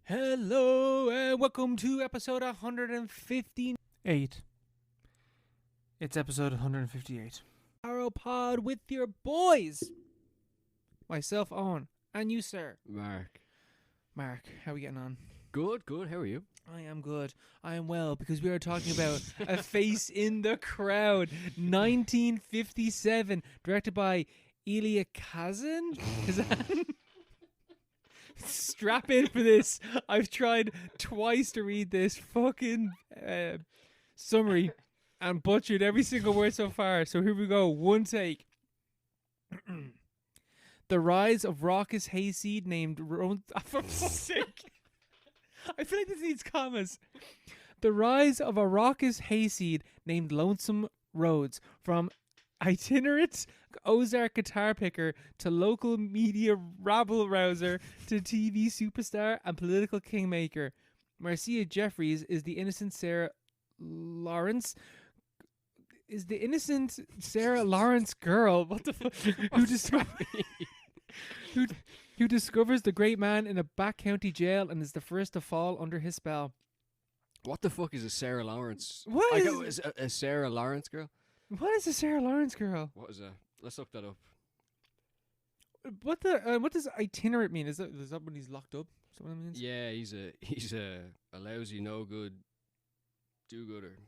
Hello and welcome to episode 158. It's episode 158. Arrow Pod with your boys. Myself, Owen, and you, sir. Mark, how are we getting on? Good. How are you? I am good. I am well because we are talking about A Face in the Crowd, 1957, directed by Elia Kazan. Strap in for this. I've tried twice to read this fucking summary and butchered every single word so far. So here we go. One take. The rise of raucous hayseed named for fuck's sake. I feel like this needs commas. The rise of a raucous hayseed named Lonesome Rhodes, from itinerant Ozark guitar picker to local media rabble-rouser to TV superstar and political kingmaker. Marcia Jeffries is the innocent Sarah Lawrence. Girl. What the fuck? Who discovers the great man in a back county jail and is the first to fall under his spell. What the fuck is a Sarah Lawrence? What is a Sarah Lawrence girl? What is a Sarah Lawrence girl? What is that? Let's look that up. What does itinerant mean? Is that when he's locked up? Is that what that means? Yeah, he's a lousy, no good, do-gooder.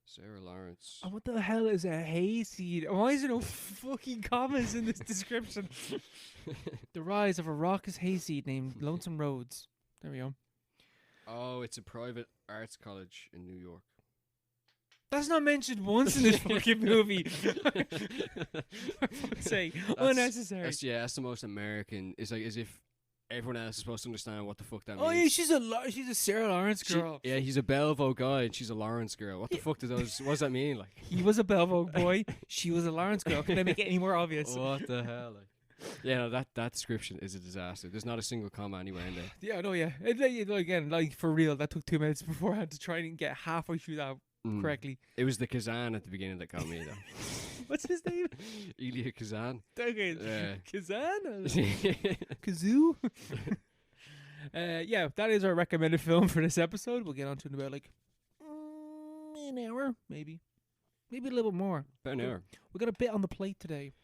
Sarah Lawrence. Oh, what the hell is a hayseed? Why is there no fucking commas in this description? The rise of a raucous hayseed named Lonesome Rhodes. There we go. Oh, it's a private arts college in New York. That's not mentioned once in this fucking movie. For fuck's sake. Unnecessary. That's the most American. It's like as if everyone else is supposed to understand what the fuck that Oh means. yeah, she's a Sarah Lawrence girl. He's a Belleville guy and she's a Lawrence girl. What the fuck what does that mean? Like, he was a Belleville boy, she was a Lawrence girl. Can I make it any more obvious? What the hell? Like, yeah, no, that description is a disaster. There's not a single comma anywhere in there. Yeah, no, yeah. Again, like for real, that took 2 minutes before I had to try and get halfway through that correctly. It was the Kazan at the beginning that got me though. What's his name? Elia Kazan. Okay, Kazan? Kazoo? Yeah, that is our recommended film for this episode. We'll get on to it in about like an hour, maybe a little bit more. About an hour. We got a bit on the plate today.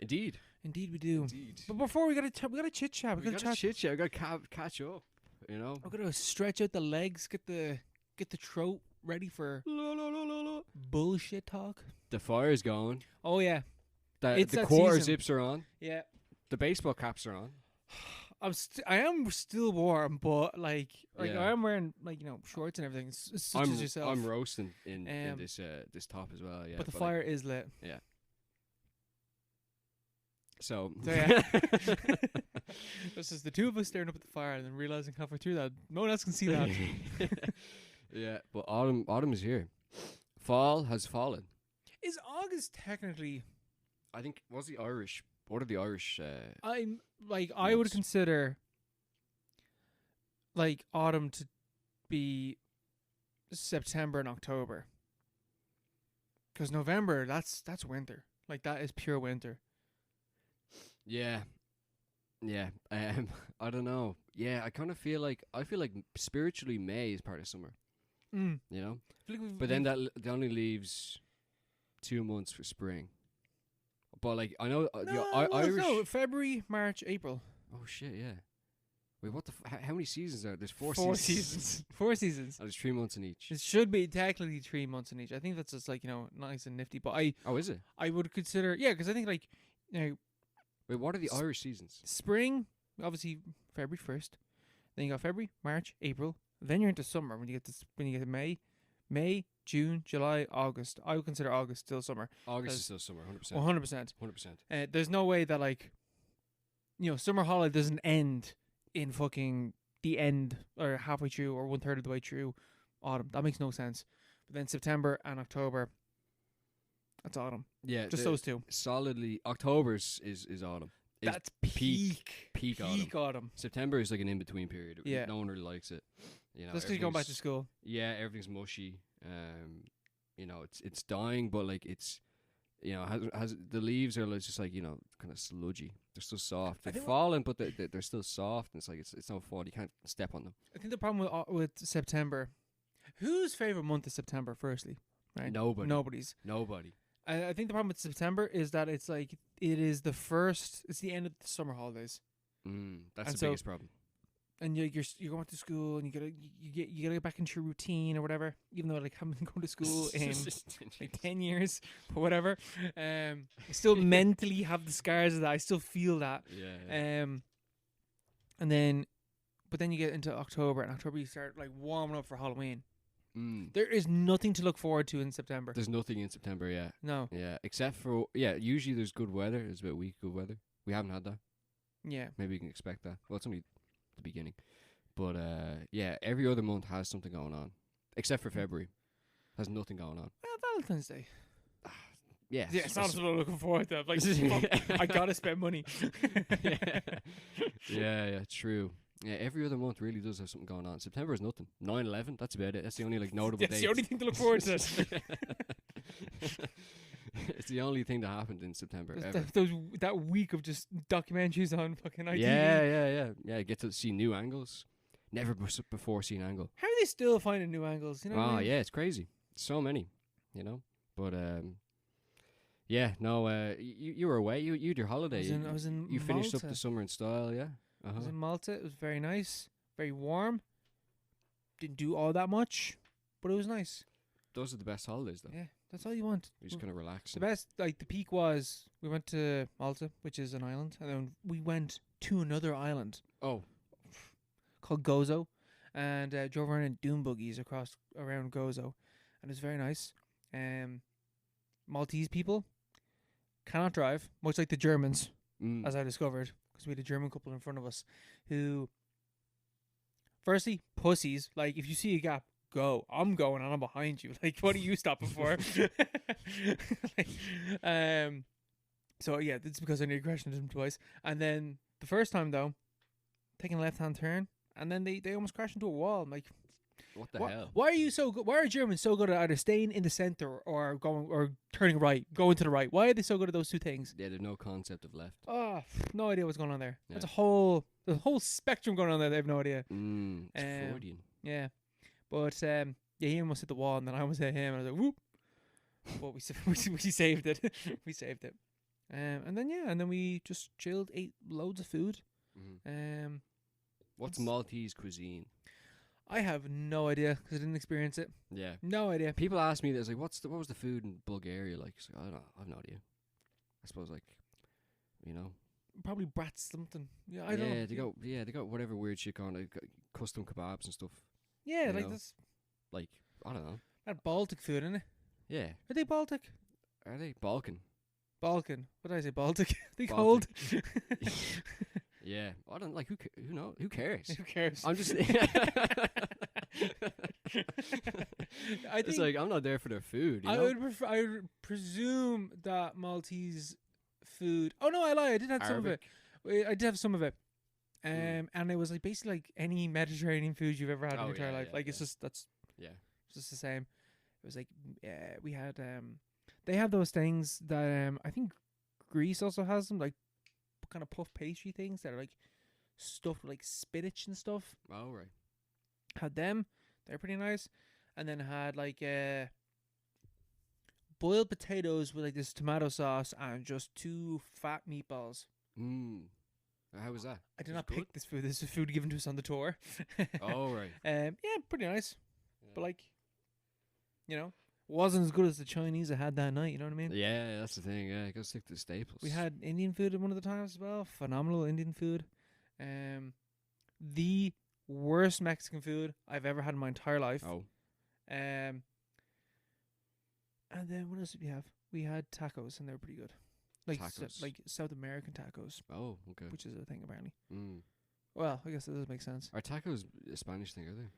Indeed we do. Indeed. But before we gotta chit chat. We gotta chit chat. We gotta catch up. You know. We're gonna stretch out the legs. Get the throat ready for bullshit talk. The fire's going. Oh yeah. The quarter season. zips are on. Yeah. The baseball caps are on. I am still warm, but like Yeah. I am wearing shorts and everything. It's such as yourself. I'm roasting in this top as well. Yeah. But the fire is lit. Yeah. So yeah. This is the two of us staring up at the fire and then realizing halfway through that no one else can see that. Yeah, but autumn is here. Fall has fallen. Is August technically? I think what are the Irish? I would consider like autumn to be September and October, because November that's winter. Like that is pure winter. Yeah. I don't know. Yeah, I feel like spiritually May is part of summer. You know, but then that only leaves 2 months for spring. But like I know Irish. February, March, April. Oh shit! Yeah. Wait, what the? How many seasons are there? There's four seasons. 4 seasons. Oh, there's 3 months in each. It should be technically 3 months in each. I think that's just like nice and nifty. But is it? I would consider because I think like Wait, what are the Irish seasons? Spring, obviously February 1st. Then you got February, March, April. Then you're into summer when you get to May, June, July, August. I would consider August still summer. August is still summer, 100%. 100%. 100%. There's no way that summer holiday doesn't end in fucking the end or halfway through or 1/3 of the way through autumn. That makes no sense. But then September and October, that's autumn. Yeah, just those two. Solidly, October's is autumn. That's peak autumn. September is like an in between period. Yeah, no one really likes it. That's because you're going back to school. Yeah, everything's mushy. It's dying, but like it's you know, has the leaves are just like, you know, kind of sludgy. They're still soft. I They're think falling, but they're still soft. And it's like it's no fun. You can't step on them. I think the problem with September. Whose favorite month is September? Firstly, right? Nobody's. Nobody. I think the problem with September is that it's like it is the first. It's the end of the summer holidays. That's And the so- biggest problem. And you're going to school and you gotta get back into your routine or whatever. Even though like I haven't been going to school in like 10 years or whatever. I still mentally have the scars of that. I still feel that. Yeah. And then, but then you get into October, and October you start like warming up for Halloween. There is nothing to look forward to in September. There's nothing in September. Yeah. No. Yeah. Except for usually there's good weather. There's a bit weak good weather. We haven't had that. Yeah. Maybe you can expect that. Well, it's only the beginning. But every other month has something going on. Except for February. Has nothing going on. Valentine's Day. Yeah. Yeah, it's not what I'm looking forward to. Like, fuck, I gotta spend money. yeah, true. Yeah, every other month really does have something going on. September is nothing. 9/11, that's about it. That's the only like notable date. That's the only thing to look forward to. It's the only thing that happened in September ever. That week of just documentaries on fucking ITV. Yeah. Get to see new angles. Never before seen angle. How are they still finding new angles? You know what I mean? Yeah, it's crazy. So many, you know. But you were away. You had your holiday. I was in You finished up Malta. the summer in style, yeah. I was in Malta. It was very nice, very warm. Didn't do all that much, but it was nice. Those are the best holidays, though. Yeah, that's all you want. You're just kind of relaxing. The best, like the peak was we went to Malta, which is an island, and then we went to another island. Oh. Called Gozo, and drove around in dune buggies around Gozo, and it was very nice. Maltese people cannot drive, much like the Germans, as I discovered, because we had a German couple in front of us who, firstly, pussies. Like, if you see a gap, go. I'm going and I'm behind you. Like, what are you stopping for? So yeah, that's because I nearly crashed into them twice. And then the first time though, taking a left-hand turn, and then they almost crashed into a wall. I'm like, what the hell? Why are you so good? Why are Germans so good at either staying in the center or turning right, going to the right? Why are they so good at those two things? Yeah, there's no concept of left. Oh, no idea what's going on there. Yeah. There's a whole spectrum going on there. They have no idea. It's Freudian. Yeah, but he almost hit the wall, and then I almost hit him, and I was like, whoop. But we saved it. We saved it. And then we just chilled, ate loads of food. What's Maltese cuisine? I have no idea because I didn't experience it. Yeah, no idea. People ask me this, like, what was the food in Bulgaria like? So I have no idea. I suppose, like, you know, probably brats something. Yeah, I don't know. They got whatever weird shit going. Like custom kebabs and stuff. Yeah, like this. Like, I don't know. That Baltic food, isn't it? Yeah. Are they Baltic? Are they Balkan? Balkan. What did I say? Baltic. They Baltic. cold. Yeah, I don't like. Who knows? Who cares? Who cares? I'm just. It's like I'm not there for their food. You know? I would presume that Maltese food. Oh no, I lie. I did have some of it. I did have some of it. And it was like basically like any Mediterranean food you've ever had in your entire life. Like it's just it's just the same. It was like we had they have those things that I think Greece also has them, like kind of puff pastry things that are like stuffed with like spinach and stuff. Oh right. Had them. They're pretty nice. And then had like boiled potatoes with like this tomato sauce and just 2 fat meatballs. How was that? I did not pick this food. This is food given to us on the tour. Oh right. Yeah, pretty nice. Yeah. But like, you know, wasn't as good as the Chinese I had that night. You know what I mean? Yeah, that's the thing. Yeah, you gotta stick to the staples. We had Indian food at one of the times as well. Phenomenal Indian food. The worst Mexican food I've ever had in my entire life. Oh. And then what else did we have? We had tacos, and they were pretty good. Like like South American tacos. Oh, okay. Which is a thing apparently. Well, I guess that does make sense. Are tacos a Spanish thing? Are they?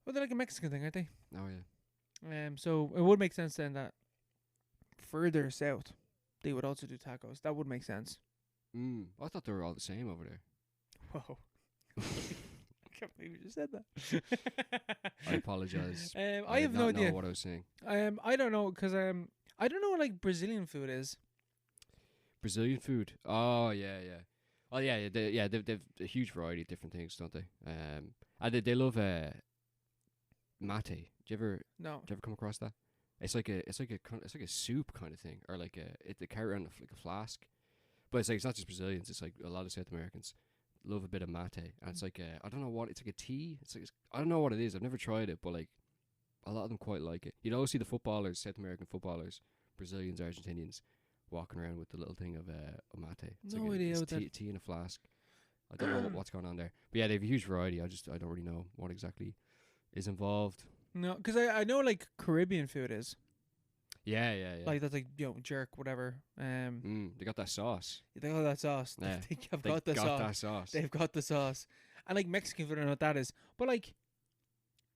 Well, they're like a Mexican thing, aren't they? Oh yeah. So it would make sense then that further south they would also do tacos. That would make sense. I thought they were all the same over there. Whoa. I can't believe you just said that. I apologize. I have no idea know what I was saying. I don't know because I don't know what like Brazilian food is. Brazilian food. Oh yeah, yeah. Oh yeah, they've a huge variety of different things, don't they? And they love mate. No. Do you ever come across that? It's like a soup kind of thing, or like they carry around like a flask. But it's not just Brazilians. It's like a lot of South Americans love a bit of mate, and it's like I don't know what it's like a tea. I don't know what it is. I've never tried it, but like a lot of them quite like it. You'd always see the footballers, South American footballers, Brazilians, Argentinians, walking around with the little thing of mate. It's No like idea it's what that. tea in a flask. I don't know what's going on there, but yeah, they have a huge variety. I don't really know what exactly is involved. No, because I know like Caribbean food is Yeah. like that's like jerk whatever. They got that sauce. They got that sauce. Yeah. They've got the sauce. That sauce. They've got the sauce. And like Mexican food, I don't know what that is. But like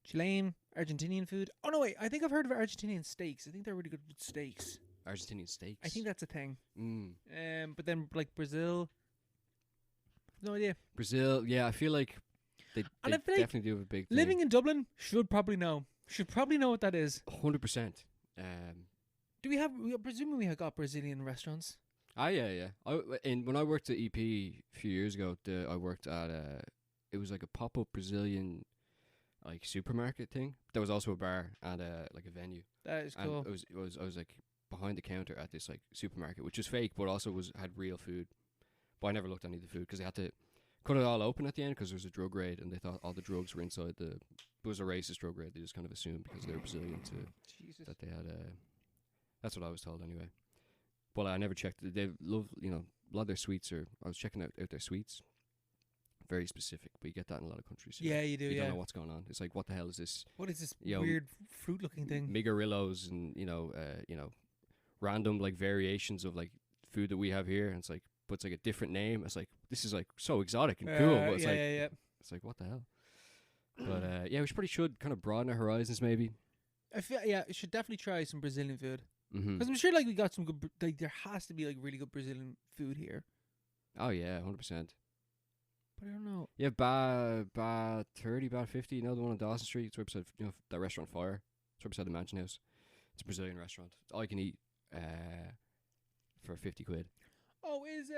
Chilean, Argentinian food. Oh no, wait. I think I've heard of Argentinian steaks. I think they're really good with steaks. Argentinian steaks. I think that's a thing. Mm. But then like Brazil. No idea. Brazil, yeah, I feel like they And I feel like definitely do have a big thing. Living in Dublin should probably know. Should probably know what that is. 100%. Do we have? Presumably we have got Brazilian restaurants. Yeah. When I worked at EP a few years ago, I worked at it was like a pop-up Brazilian like supermarket thing. There was also a bar and like a venue. That is And cool. I was like behind the counter at this like supermarket, which was fake, but also had real food. But I never looked at any of the food because they had to cut it all open at the end because there was a drug raid and they thought all the drugs were inside the. It was a racist drug raid. They just kind of assumed because they were Brazilian Jesus. that they had. That's what I was told anyway. But I never checked. They love a lot of their sweets are. I was checking out their sweets. Very specific, but you get that in a lot of countries. Yeah, you do. You Yeah. don't know what's going on. It's like, what the hell is this? What is this You know, weird fruit-looking thing? Migarillos and random like variations of like food that we have here. And it's like, but it's like a different name. It's like this is like so exotic and cool. But it's yeah. it's like what the hell. But yeah, we should kind of broaden our horizons maybe. I feel we should definitely try some Brazilian food Mm-hmm. because I'm sure like we got some good. Like there has to be like really good Brazilian food here. Oh yeah, 100%. But I don't know. Yeah, Bad 30, Bad 50. You know the one on Dawson Street. It's right beside that restaurant Fire. It's right beside the Mansion House. It's a Brazilian restaurant. It's all you can eat for 50 quid. Oh, is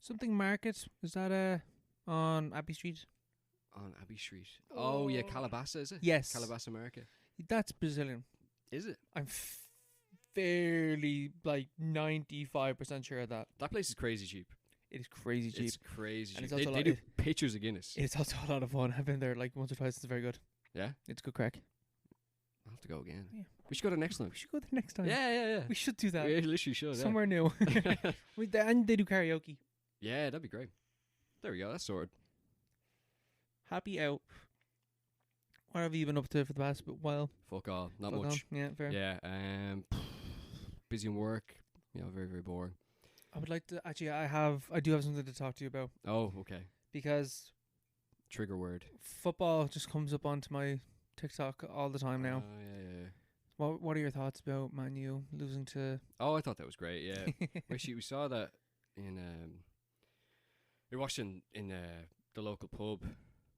something market? Is that on Abbey Street? On Abbey Street. Oh yeah, Calabasa is it? Yes. Calabasa, America. That's Brazilian. Is it? I'm fairly like 95% sure of that. That place is crazy cheap. It is crazy cheap. It's crazy And cheap. it's also They do pictures of Guinness. It's also a lot of fun. I've been there like once or twice. It's very good. Yeah? It's good crack. I'll have to go again. Yeah. We should go to next time. We should go there next time. Yeah. We should do that. We literally should. Somewhere new. And they do karaoke. Yeah, that'd be great. There we go. That's sorted. Happy out. What have you been up to for the past while? Fuck all. Not Fuck much. on. Yeah, fair. Yeah. Busy in work. Very, very boring. I would like to actually. I do have something to talk to you about Oh, okay. because Trigger word. football just comes up onto my TikTok all the time now. Yeah. What are your thoughts about Man U losing to? Oh, I thought that was great. Yeah. Actually, we saw that in we watched in the local pub,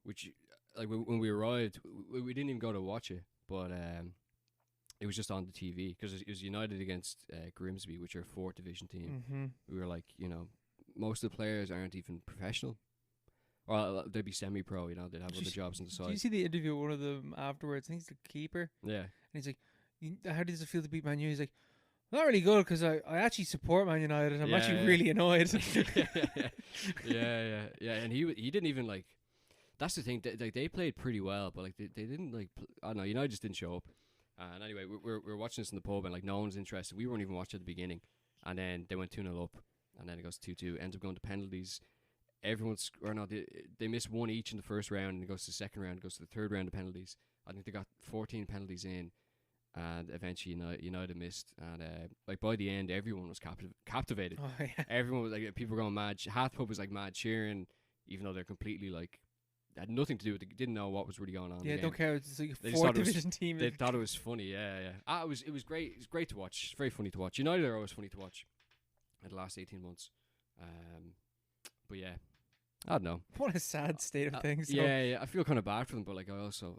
which like when we arrived, we didn't even go to watch it, but it was just on the TV because it was United against Grimsby, which are a 4th division team. Mm-hmm. We were like, most of the players aren't even professional, or they'd be semi-pro. They'd have other jobs on the Did you side. see the interview with one of them afterwards? I think he's the keeper, Yeah. and he's like, "How does it feel to beat Man U?" He's like, "Not really good because I actually support Man United. I'm actually really annoyed." yeah. And he didn't even like. That's the thing. They played pretty well, but like they didn't like. I don't know. United just didn't show up. And anyway, we're watching this in the pub, and like no one's interested. We weren't even watching at the beginning, and then they went 2-0 up, and then it goes 2-2. Ends up going to penalties. They missed one each in the first round, and it goes to the second round. It goes to the third round of penalties. I think they got 14 penalties in, and eventually United missed. And like by the end, everyone was captivated. Oh yeah. Everyone was like, people were going mad. Half the pub was like mad cheering, even though they're completely like had nothing to do with it. They didn't know what was really going on. Yeah, in the don't game. care. It's like They a just 4th thought it was- division team. They thought it was funny. Yeah. It was great. It was great to watch. It's very funny to watch. United are always funny to watch. In the last 18 months, but yeah, I don't know. What a sad state of things. Yeah, I feel kind of bad for them, but like I also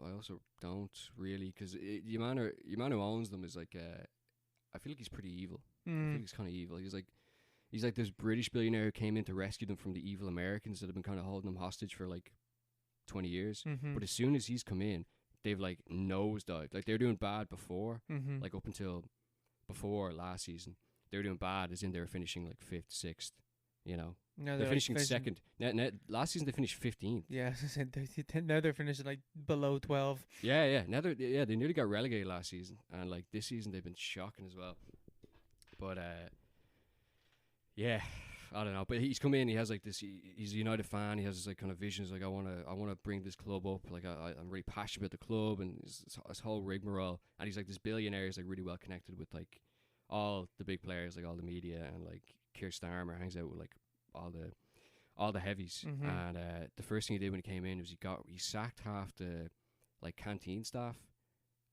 don't really, because the man who owns them is like, I feel like he's pretty evil. I feel like he's kind of evil. He's like this British billionaire who came in to rescue them from the evil Americans that have been kind of holding them hostage for like 20 years. But as soon as he's come in, they've like nosedived. Like, they're doing bad before, like up until before last season. They were doing bad, as in they were finishing like 5th, 6th. You know, No, they're finishing second. Last season they finished 15th. Yeah, now they're finishing like below 12. Yeah. Now they nearly got relegated last season, and like this season they've been shocking as well. But yeah, I don't know. But he's come in. He has like this. He's a United fan. He has this like kind of visions. Like, I want to bring this club up. Like, I'm really passionate about the club and this whole rigmarole. And he's like this billionaire. He's like really well connected with like all the big players, like all the media, and like Keir Starmer hangs out with like all the heavies. And the first thing he did when he came in was he sacked half the like canteen staff,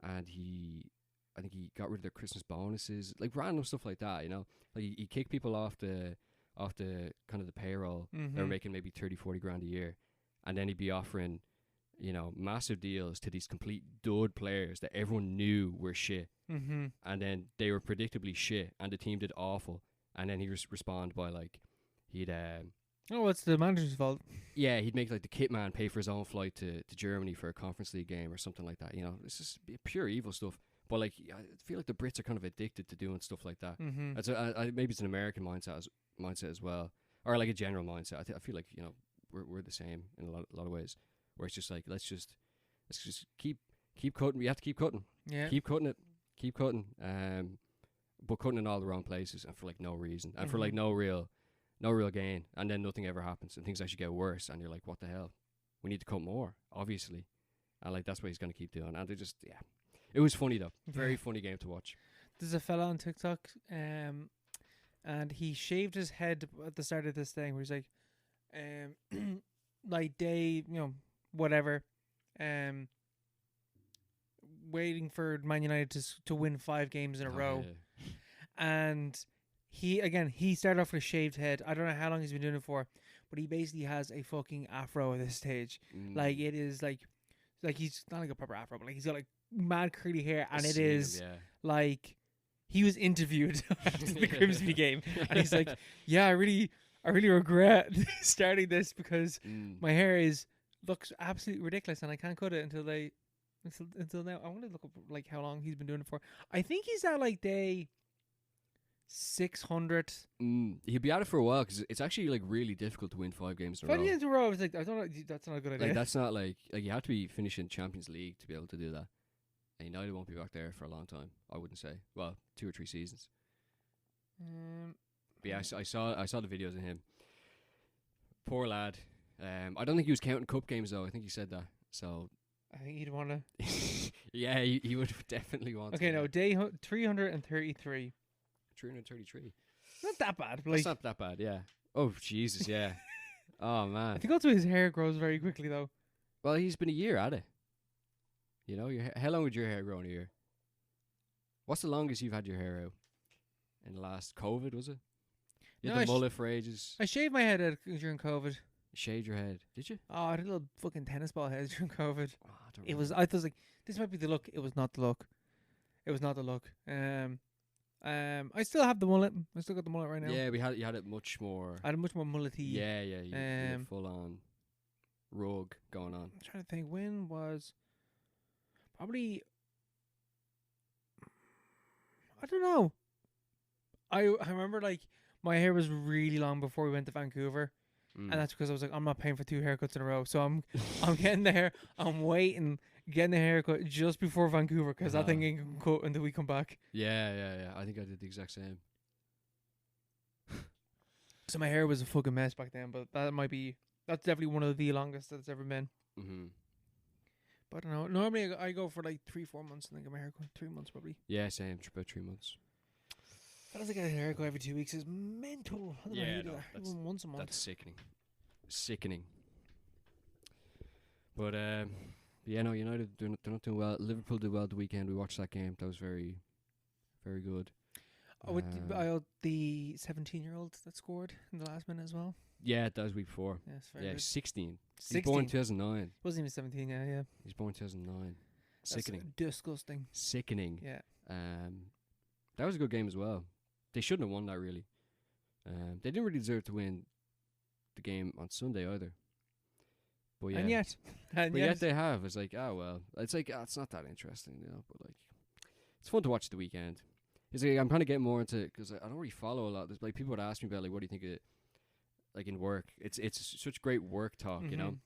and I think he got rid of their Christmas bonuses, like random stuff like that, you know. Like, he kicked people off the kind of the payroll. They were making maybe 30-40 grand a year, and then he'd be offering, you know, massive deals to these complete dud players that everyone knew were shit, and then they were predictably shit, and the team did awful, and then he respond by like he'd it's the manager's fault. Yeah, he'd make like the kit man pay for his own flight to Germany for a Conference League game or something like that. You know, this is pure evil stuff. But like, I feel like the Brits are kind of addicted to doing stuff like that. Maybe it's an American mindset as well, or like a general mindset. I feel like, you know, we're the same in a lot of ways, where it's just like, let's just keep cutting. We have to keep cutting. Yeah, keep cutting it. Keep cutting. But cutting in all the wrong places, and for like no reason, and for like no real gain, and then nothing ever happens, and things actually get worse, and you're like, what the hell? We need to cut more, obviously, and like that's what he's gonna keep doing. And they just, yeah. It was funny though. Very funny game to watch. There's a fella on TikTok, and he shaved his head at the start of this thing, where he's like, like day, you know, whatever, waiting for Man United to win 5 games in a row, and he started off with a shaved head. I don't know how long he's been doing it for, but he basically has a fucking afro at this stage. Like, it is like he's not like a proper afro, but like he's got like mad curly hair, and it is like, he was interviewed after the Grimsby game, and he's like, yeah, I really regret starting this because my hair looks absolutely ridiculous, and I can't cut it until now. I want to look up like how long he's been doing it for. I think he's at like day 600. He'll be at it for a while, because it's actually like really difficult to win 5 games in a row. 5 games in a row, I was like, I don't know, that's not a good idea. Like, that's not like you have to be finishing Champions League to be able to do that. And United won't be back there for a long time, I wouldn't say. Well, 2 or 3 seasons. But yeah, I saw the videos of him. Poor lad. I don't think he was counting cup games though. I think he said that. So I think he'd want to. Yeah, he would definitely want to. Okay, no, day 333. 333. Not that bad. Like, that's not that bad, yeah. Oh, Jesus, yeah. Oh, man. I think also his hair grows very quickly though. Well, he's been a year at it. You know, how long would your hair grow in a year? What's the longest you've had your hair out? In the last COVID, was it? You had the mullet for ages. I shaved my head during COVID. You shaved your head, did you? Oh, I had a little fucking tennis ball head during COVID. Oh, I I thought like, this might be the look. It was not the look. I still have the mullet. I still got the mullet right now. Yeah, you had it much more. I had a much more mullety. Yeah. You had a full on rug going on. I'm trying to think, when was probably, I don't know. I remember like my hair was really long before we went to Vancouver, and that's because I was like, I'm not paying for 2 haircuts in a row, so I'm getting the hair. I'm waiting, getting the haircut just before Vancouver, because that thing ain't gonna cut until we come back. Yeah. I think I did the exact same. So my hair was a fucking mess back then, but that's definitely one of the longest that's ever been. But I don't know. Normally I go for like 3-4 months and then get my haircut. 3 months probably. Yeah, same. About 3 months. I don't think a haircut every 2 weeks is mental. I don't know that's once a month. That's sickening. But yeah, no, United they're not doing well. Liverpool did well the weekend. We watched that game. That was very, very good. With the 17-year-old that scored in the last minute as well. Yeah, that was week 4. Yes, very Yeah, good. 16. 16. He's born in 2009. Wasn't even 17. Yeah. He's born in 2009. Sickening. That's disgusting. Sickening. Yeah. That was a good game as well. They shouldn't have won that, really. They didn't really deserve to win the game on Sunday either. But yeah. And yet they have. It's like, oh well. It's like, it's not that interesting, you know. But like, it's fun to watch the weekend. It's like, I'm kind of getting more into it because I don't really follow a lot. There's like people would ask me about like, what do you think of it? Like in work, it's such great work talk, you know.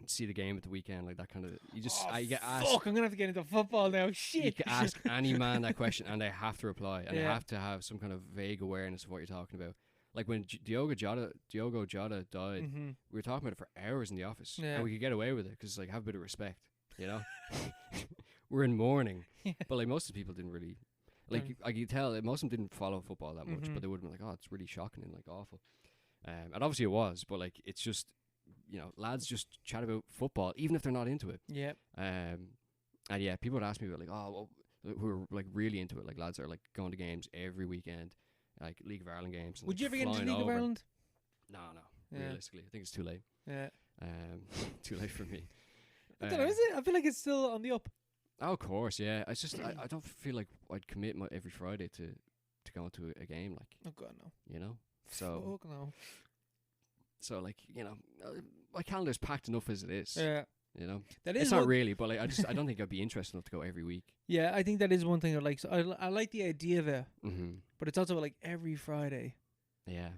See the game at the weekend, like that kind of. You just you get asked. Fuck! I'm gonna have to get into football now. Shit. You can ask any man that question, and they have to reply, and they have to have some kind of vague awareness of what you're talking about. Like when Diogo Jota died, we were talking about it for hours in the office, and we could get away with it because like have a bit of respect, you know. We're in mourning, but like most of the people didn't really. Like I could tell, most of them didn't follow football that much, but they would have been like, "Oh, it's really shocking and like awful," and obviously it was. But like, it's just, you know, lads just chat about football, even if they're not into it. Yeah. And yeah, people would ask me about like, oh, well, who are like really into it, like lads that are like going to games every weekend, like League of Ireland games. And, would you ever get into flying League of over. Ireland? No. Yeah. Realistically, I think it's too late. Yeah. Too late for me. I don't know. Is it? I feel like it's still on the up. Oh, of course, yeah. It's just I don't feel like I'd commit my every Friday to go to a game, like. Oh God, no. You know, so. Fuck no. So like, you know, my calendar's packed enough as it is. Yeah. You know, that is it's not really, but like I don't think I'd be interested enough to go every week. Yeah, I think that is one thing I like. So I like the idea of it, Mm-hmm. but it's also like every Friday. Yeah.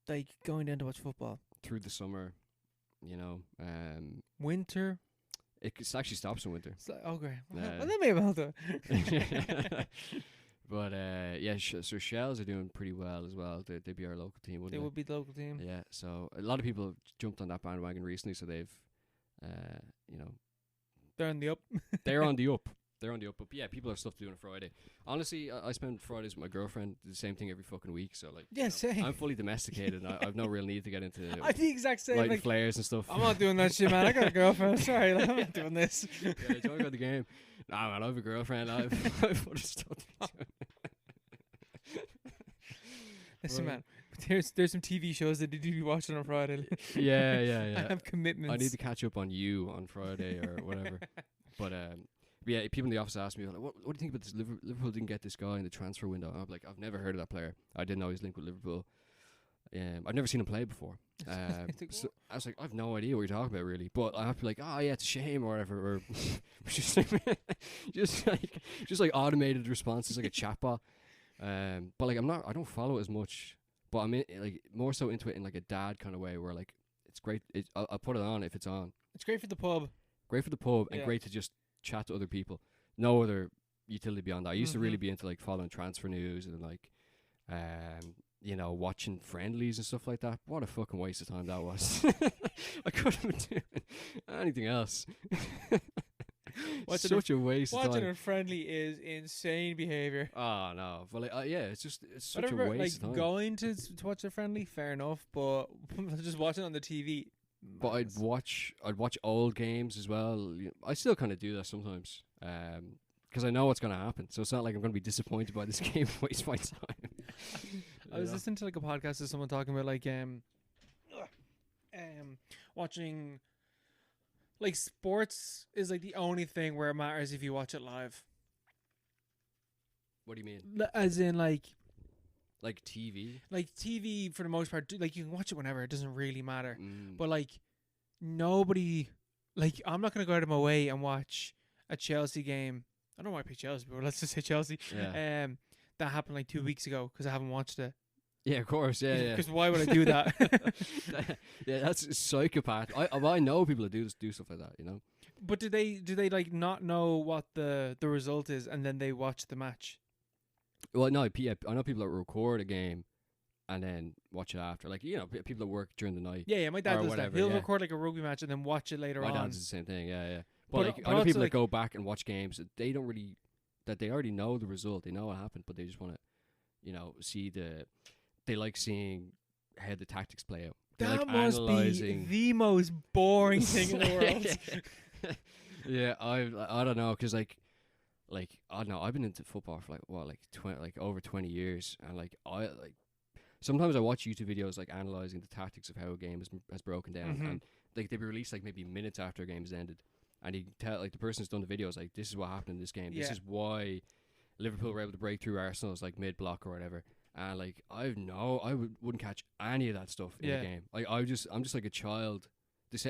Like going down to watch football Through the summer, you know, winter. It actually stops in winter. It's like, oh great, well that may well do. But yeah, so Shells are doing pretty well as well. They'd be our local team, wouldn't they? They would be the local team. Yeah, so a lot of people have jumped on that bandwagon recently, so they've, you know, they're on the up. They're on the up. They're on the up. But yeah, people have stuff to do on a Friday. Honestly, I spend Fridays with my girlfriend. Do the same thing every fucking week. So like, yeah, same. I'm fully domesticated. and I've no real need to get into. I the exact same. Lighting like, flares and stuff. I'm not doing that shit, man. I got a girlfriend. Sorry, like, I'm not doing this. Yeah, do you want to go to the game? Nah, man, I have a girlfriend. I've other stuff to do. Listen, man. There's some TV shows that you do be watching on Friday. Yeah. I have commitments. I need to catch up on you on Friday or whatever. But yeah, people in the office ask me like, what do you think about this? Liverpool didn't get this guy in the transfer window. I'm like, I've never heard of that player. I didn't know he was linked with Liverpool. I've never seen him play before. So I was like, I have no idea what you're talking about, really. But I have to be like, oh yeah, it's a shame or whatever. Or just like automated responses, like a chatbot. But like I don't follow it as much. But I'm like more so into it in like a dad kind of way, where like it's great. I'll put it on if it's on. It's great for the pub. Great for the pub and great to just chat to other people. No other utility beyond that. I used to really be into like following transfer news and like, you know, watching friendlies and stuff like that. What a fucking waste of time that was. I couldn't be doing anything else. Such a waste of time. Watching a friendly is insane behavior. Oh no, but like, yeah, it's such Whatever, a waste of time. Going to watch a friendly, fair enough, but just watching on the TV. But I'd watch old games as well. I still kind of do that sometimes, because I know what's going to happen. So it's not like I'm going to be disappointed by this game and waste my time. I was listening to like a podcast of someone talking about like watching. Like, sports is, like, the only thing where it matters if you watch it live. What do you mean? As in, like TV? Like, TV, for the most part, like, you can watch it whenever. It doesn't really matter. But, like, nobody... Like, I'm not going to go out of my way and watch a Chelsea game. I don't want to pick Chelsea, but let's just say Chelsea. Yeah. That happened, like, 2 weeks ago because I haven't watched it. Yeah, of course, yeah. Because why would I do that? Yeah, that's a psychopath. I know people that do stuff like that, you know. But do they like not know what the result is and then they watch the match? Well, no, I know people that record a game and then watch it after. Like, you know, people that work during the night. Yeah, my dad does whatever, that. He'll record like a rugby match and then watch it later on. My dad does the same thing, yeah. But like, but I know people like that go back and watch games that they don't really, that they already know the result. They know what happened, but they just want to, you know, see they like seeing how the tactics play out. They that like must analyzing. be the most boring thing in the world. Yeah, I don't know, because like like, I don't know, I've been into football for like 20, like over 20 years, and like sometimes I watch YouTube videos like analyzing the tactics of how a game has broken down, and like they be released like maybe minutes after a game has ended, and you can tell like the person who's done the videos like, this is what happened in this game. This is why Liverpool were able to break through Arsenal's like mid block or whatever. And like I wouldn't catch any of that stuff in the game. Like I'm just like a child.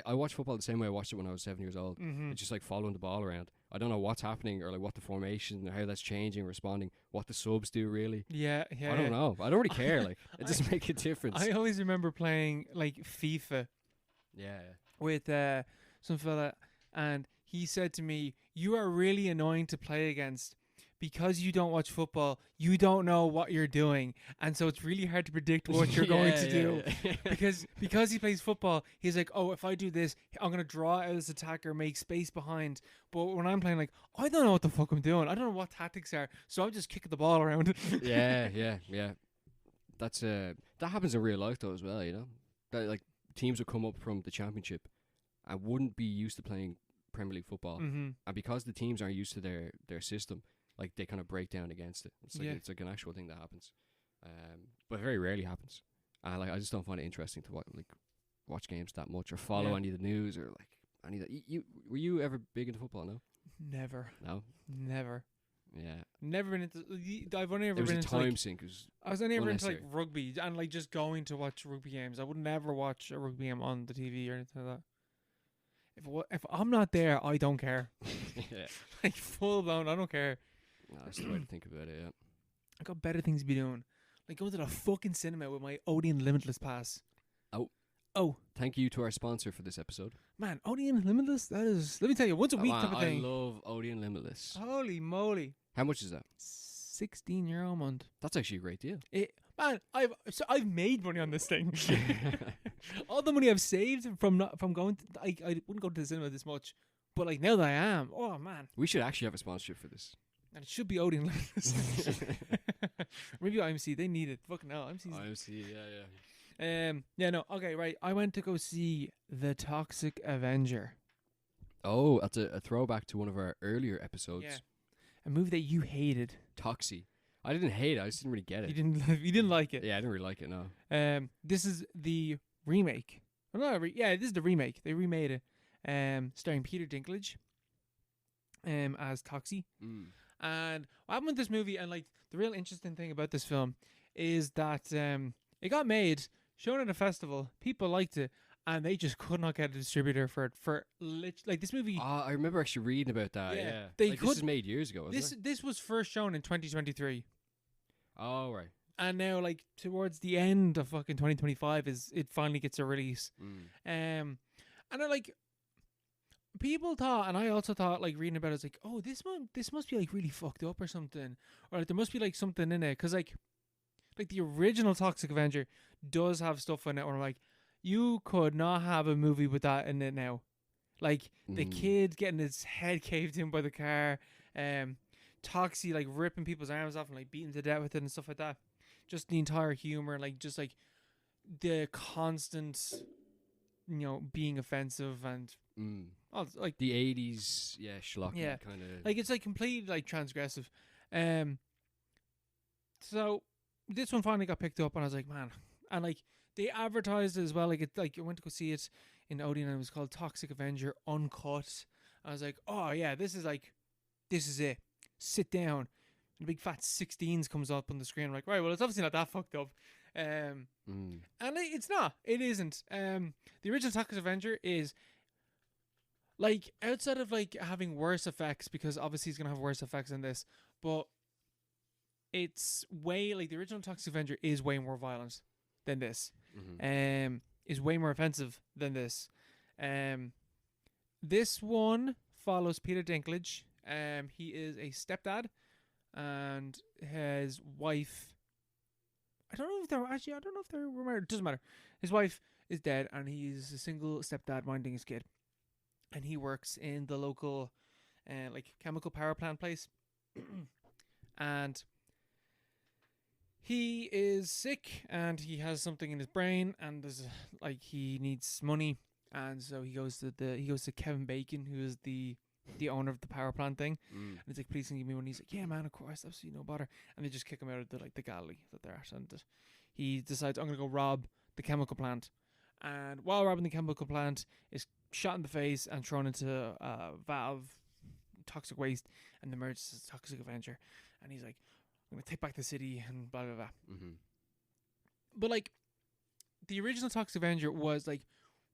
I watch football the same way I watched it when I was 7 years old. It's just like following the ball around. I don't know what's happening, or like what the formation or how that's changing, responding, what the subs do really. Yeah. I don't know. I don't really care. Like it doesn't make a difference. I always remember playing like FIFA. Yeah. With some fella, and he said to me, "You are really annoying to play against. Because you don't watch football, you don't know what you're doing, and so it's really hard to predict what you're going to do." Because he plays football, he's like, "Oh, if I do this, I'm gonna draw out this attacker, make space behind." But when I'm playing, like, I don't know what the fuck I'm doing. I don't know what tactics are, so I'm just kicking the ball around. yeah. That's that happens in real life though as well. You know, that like teams will come up from the championship and wouldn't be used to playing Premier League football, and because the teams aren't used to their system. Like they kind of break down against it. It's like an actual thing that happens, but very rarely happens. And like I just don't find it interesting to watch games that much or follow any of the news or like any of that. Were you ever big into football? No, never. No, never. Yeah, never been into. I've only ever been into time like, sink. I was only ever into like rugby and like just going to watch rugby games. I would never watch a rugby game on the TV or anything like that. If I'm not there, I don't care. Yeah, like full blown, I don't care. No, that's the way to think about it, yeah. I got better things to be doing. Like going to the fucking cinema with my Odeon Limitless pass. Oh. Thank you to our sponsor for this episode. Man, Odeon Limitless, that is, let me tell you, once a week type of thing. I love Odeon Limitless. Holy moly. How much is that? €16 a month. That's actually a great deal. Man, I've made money on this thing. All the money I've saved from going to, I wouldn't go to the cinema this much. But like now that I am, oh man. We should actually have a sponsorship for this. And it should be Odeon Limitless. Maybe IMC, they need it. Fucking hell, IMC, yeah. Yeah, no, okay, right. I went to go see The Toxic Avenger. Oh, that's a throwback to one of our earlier episodes. Yeah. A movie that you hated. Toxie. I didn't hate it, I just didn't really get it. You didn't like it? Yeah, I didn't really like it, no. This is the remake. Well, this is the remake. They remade it. Starring Peter Dinklage as Toxie. And what happened with this movie, and like the real interesting thing about this film is that it got made, shown at a festival, people liked it, and they just could not get a distributor for it. Like this movie. I remember actually reading about that. Yeah, this was made years ago. This was first shown in 2023. Oh right. And now, like towards the end of fucking 2025, it finally gets a release. And I like. People thought, and I also thought, like reading about it, it's like, oh, this must be like really fucked up or something, or like there must be like something in it, because like the original Toxic Avenger does have stuff in it where like you could not have a movie with that in it now, like the kid getting his head caved in by the car, Toxie like ripping people's arms off and like beating to death with it and stuff like that. Just the entire humor, like just like the constant, being offensive and. Like the 80s, schlock, kind of like it's like completely like transgressive. So this one finally got picked up, and I was like, man, and like they advertised it as well. Like I went to go see it in Odeon, and it was called Toxic Avenger Uncut. I was like, oh yeah, this is it. Sit down. And the big fat 16s comes up on the screen. I'm like, right, well, it's obviously not that fucked up. And it's not. It isn't. The original Toxic Avenger is. Like, outside of, like, having worse effects, because obviously he's going to have worse effects than this, but it's way, like, the original Toxic Avenger is way more violent than this. Is way more offensive than this. This one follows Peter Dinklage. He is a stepdad, and his wife, I don't know if they're married, it doesn't matter. His wife is dead, and he's a single stepdad minding his kid. And he works in the local, like chemical power plant place, and he is sick, and he has something in his brain, and there's like he needs money, and so he goes to Kevin Bacon, who is the the owner of the power plant thing. Mm. And he's like, please can you give me money? He's like, yeah, man, of course, absolutely no bother. And they just kick him out of the gallery that they're at. And he decides, I'm going to go rob the chemical plant. And while robbing the chemical plant, is shot in the face and thrown into a vat of toxic waste, and emerges as a Toxic Avenger. And he's like, I'm going to take back the city and blah, blah, blah. Mm-hmm. But like, the original Toxic Avenger was like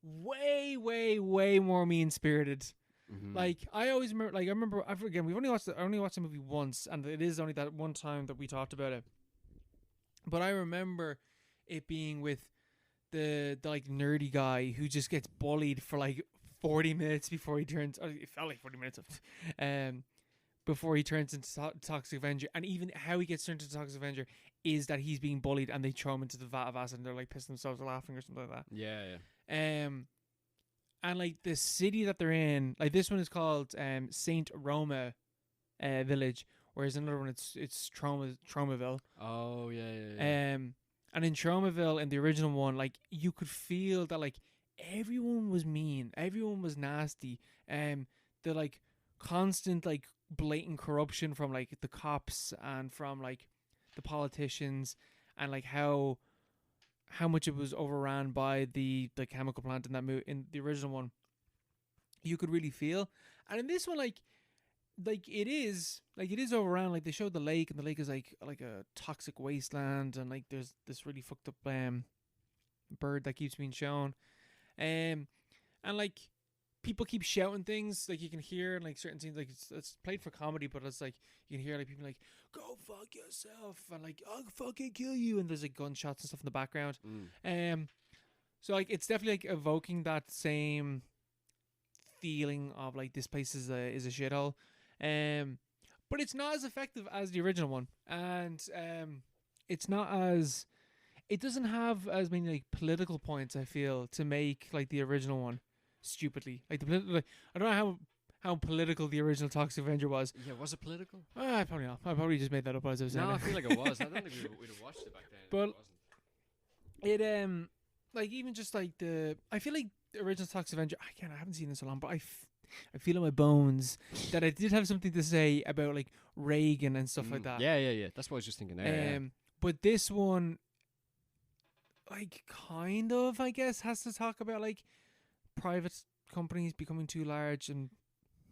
way, way, way more mean-spirited. Mm-hmm. Like, I always remember, again, I only watched the movie once, and it is only that one time that we talked about it. But I remember it being with the like nerdy guy who just gets bullied for like 40 minutes before he turns. It felt like 40 minutes before he turns into Toxic Avenger, and even how he gets turned into Toxic Avenger is that he's being bullied, and they throw him into the vat of acid, and they're like pissing themselves laughing or something like that. Yeah. And like the city that they're in, like this one is called Saint Roma Village, whereas another one it's Traumaville. Oh yeah. And in Traumaville, in the original one, like you could feel that like everyone was mean, everyone was nasty. The like constant like blatant corruption from like the cops and from like the politicians, and like how much it was overran by the chemical plant in that in the original one, you could really feel. And in this one, like it is overran. Like they showed the lake, and the lake is like a toxic wasteland, and like there's this really fucked up bird that keeps being shown, and like people keep shouting things, like you can hear in like certain scenes, like it's played for comedy, but it's like you can hear like people like, go fuck yourself, and like, I'll fucking kill you, and there's like gunshots and stuff in the background. So like it's definitely like evoking that same feeling of like this place is a shithole. But it's not as effective as the original one, and it doesn't have as many like political points, I feel, to make like the original one stupidly. Like I don't know how political the original Toxic Avenger was. Yeah, was it political? Probably not. I probably just made that up as I was saying. No, I feel like it was. I don't think we'd have watched it back then. But it wasn't. Like even just like I feel like the original Toxic Avenger. I haven't seen it in so long, but I feel in my bones that I did have something to say about like Reagan and stuff like that. Yeah. That's what I was just thinking there. But this one, like, kind of, I guess, has to talk about like private companies becoming too large and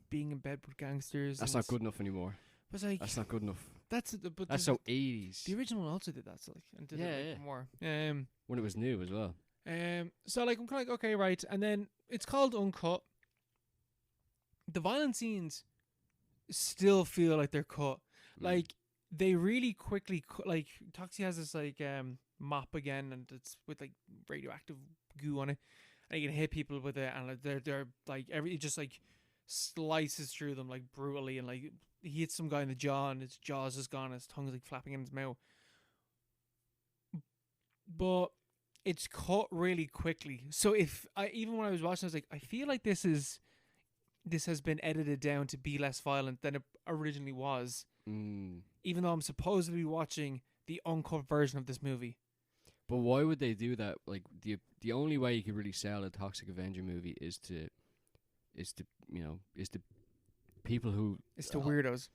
being in bed with gangsters. That's not good enough anymore. But like, that's not good enough. That's so 80s. The original one also did that, so like, and did it like more. When it was new as well. So like I'm kind of like, okay, right, and then it's called Uncut. The violent scenes still feel like they're cut. Like they really quickly like Toxie has this like mop again, and it's with like radioactive goo on it, and you can hit people with it, and they're like it just like slices through them like brutally, and like he hits some guy in the jaw, and his jaw's just gone, his tongue's like flapping in his mouth. But it's cut really quickly. So even when I was watching, I was like, I feel like this has been edited down to be less violent than it originally was. Even though I'm supposedly watching the uncut version of this movie. But why would they do that? Like the only way you could really sell a Toxic Avenger movie is to people who... It's to weirdos.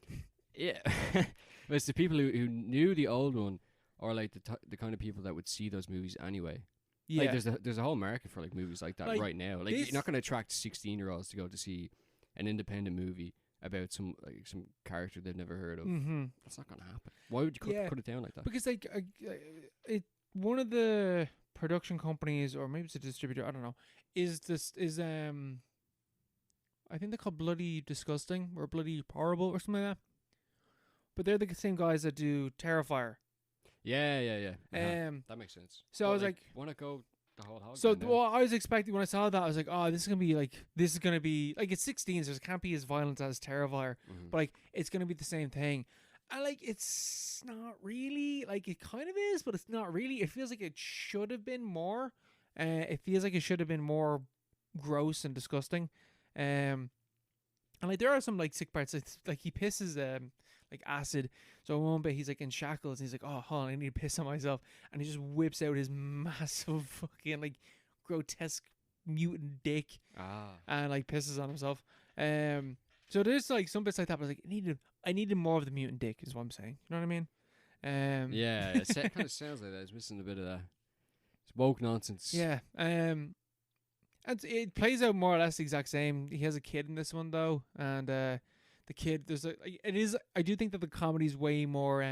Yeah. But it's the people who knew the old one, or like the kind of people that would see those movies anyway. Yeah. Like there's a whole market for like movies like that like right now. Like you're not going to attract 16-year-olds to go to see an independent movie about some character they've never heard of. Mm-hmm. That's not going to happen. Why would you cut it down like that? Because like one of the production companies, or maybe it's a distributor, I don't know, is I think they're called Bloody Disgusting or Bloody Horrible or something like that. But they're the same guys that do Terrifier. Yeah. That makes sense. So I was like, want to go the whole hog? So I was expecting when I saw that, I was like, oh, this is gonna be like it's 16, so it can't be as violent as Terrifier, but like it's gonna be the same thing. And like it's not really, like it kind of is, but it's not really. It feels like it should have been more. It feels like it should have been more gross and disgusting. And like there are some like sick parts. Like he pisses like acid. So in one bit he's like in shackles and he's like, oh, hold on, I need to piss on myself, and he just whips out his massive fucking like grotesque mutant dick and like pisses on himself. So there's like some bits like that, but I was like, I needed more of the mutant dick, is what I'm saying. You know what I mean? Yeah, it kind of sounds like that. It's missing a bit of that. It's woke nonsense. Yeah. And it plays out more or less the exact same. He has a kid in this one though, and the kid, I do think that the comedy's way more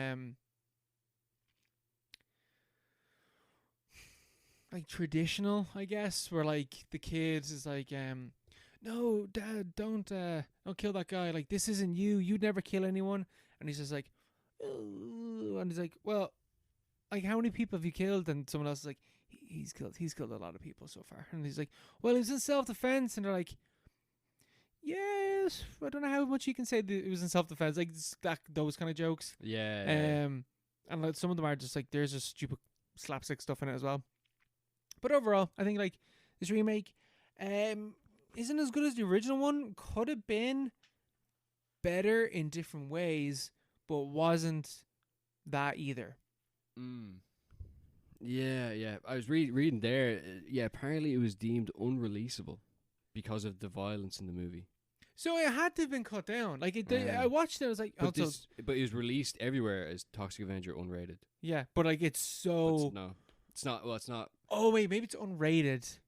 like traditional, I guess, where like the kid is like no, Dad, don't kill that guy. Like, this isn't you. You'd never kill anyone. And he's just like, "Ugh," and he's like, well, like, how many people have you killed? And someone else is like, he's killed a lot of people so far. And he's like, well, it was in self-defense. And they're like, yes, I don't know how much you can say that it was in self-defense. Like, those kind of jokes. Yeah. And like, some of them are just like, there's just stupid slapstick stuff in it as well. But overall, I think like this remake isn't as good as the original one. Could have been better in different ways, but wasn't that either. Yeah. I was reading there. Yeah, apparently it was deemed unreleasable because of the violence in the movie. So it had to have been cut down. Like I watched it, I was like, but it was released everywhere as Toxic Avenger unrated. Yeah, but like it's so. No, it's not. Well, it's not. Oh wait, maybe it's unrated.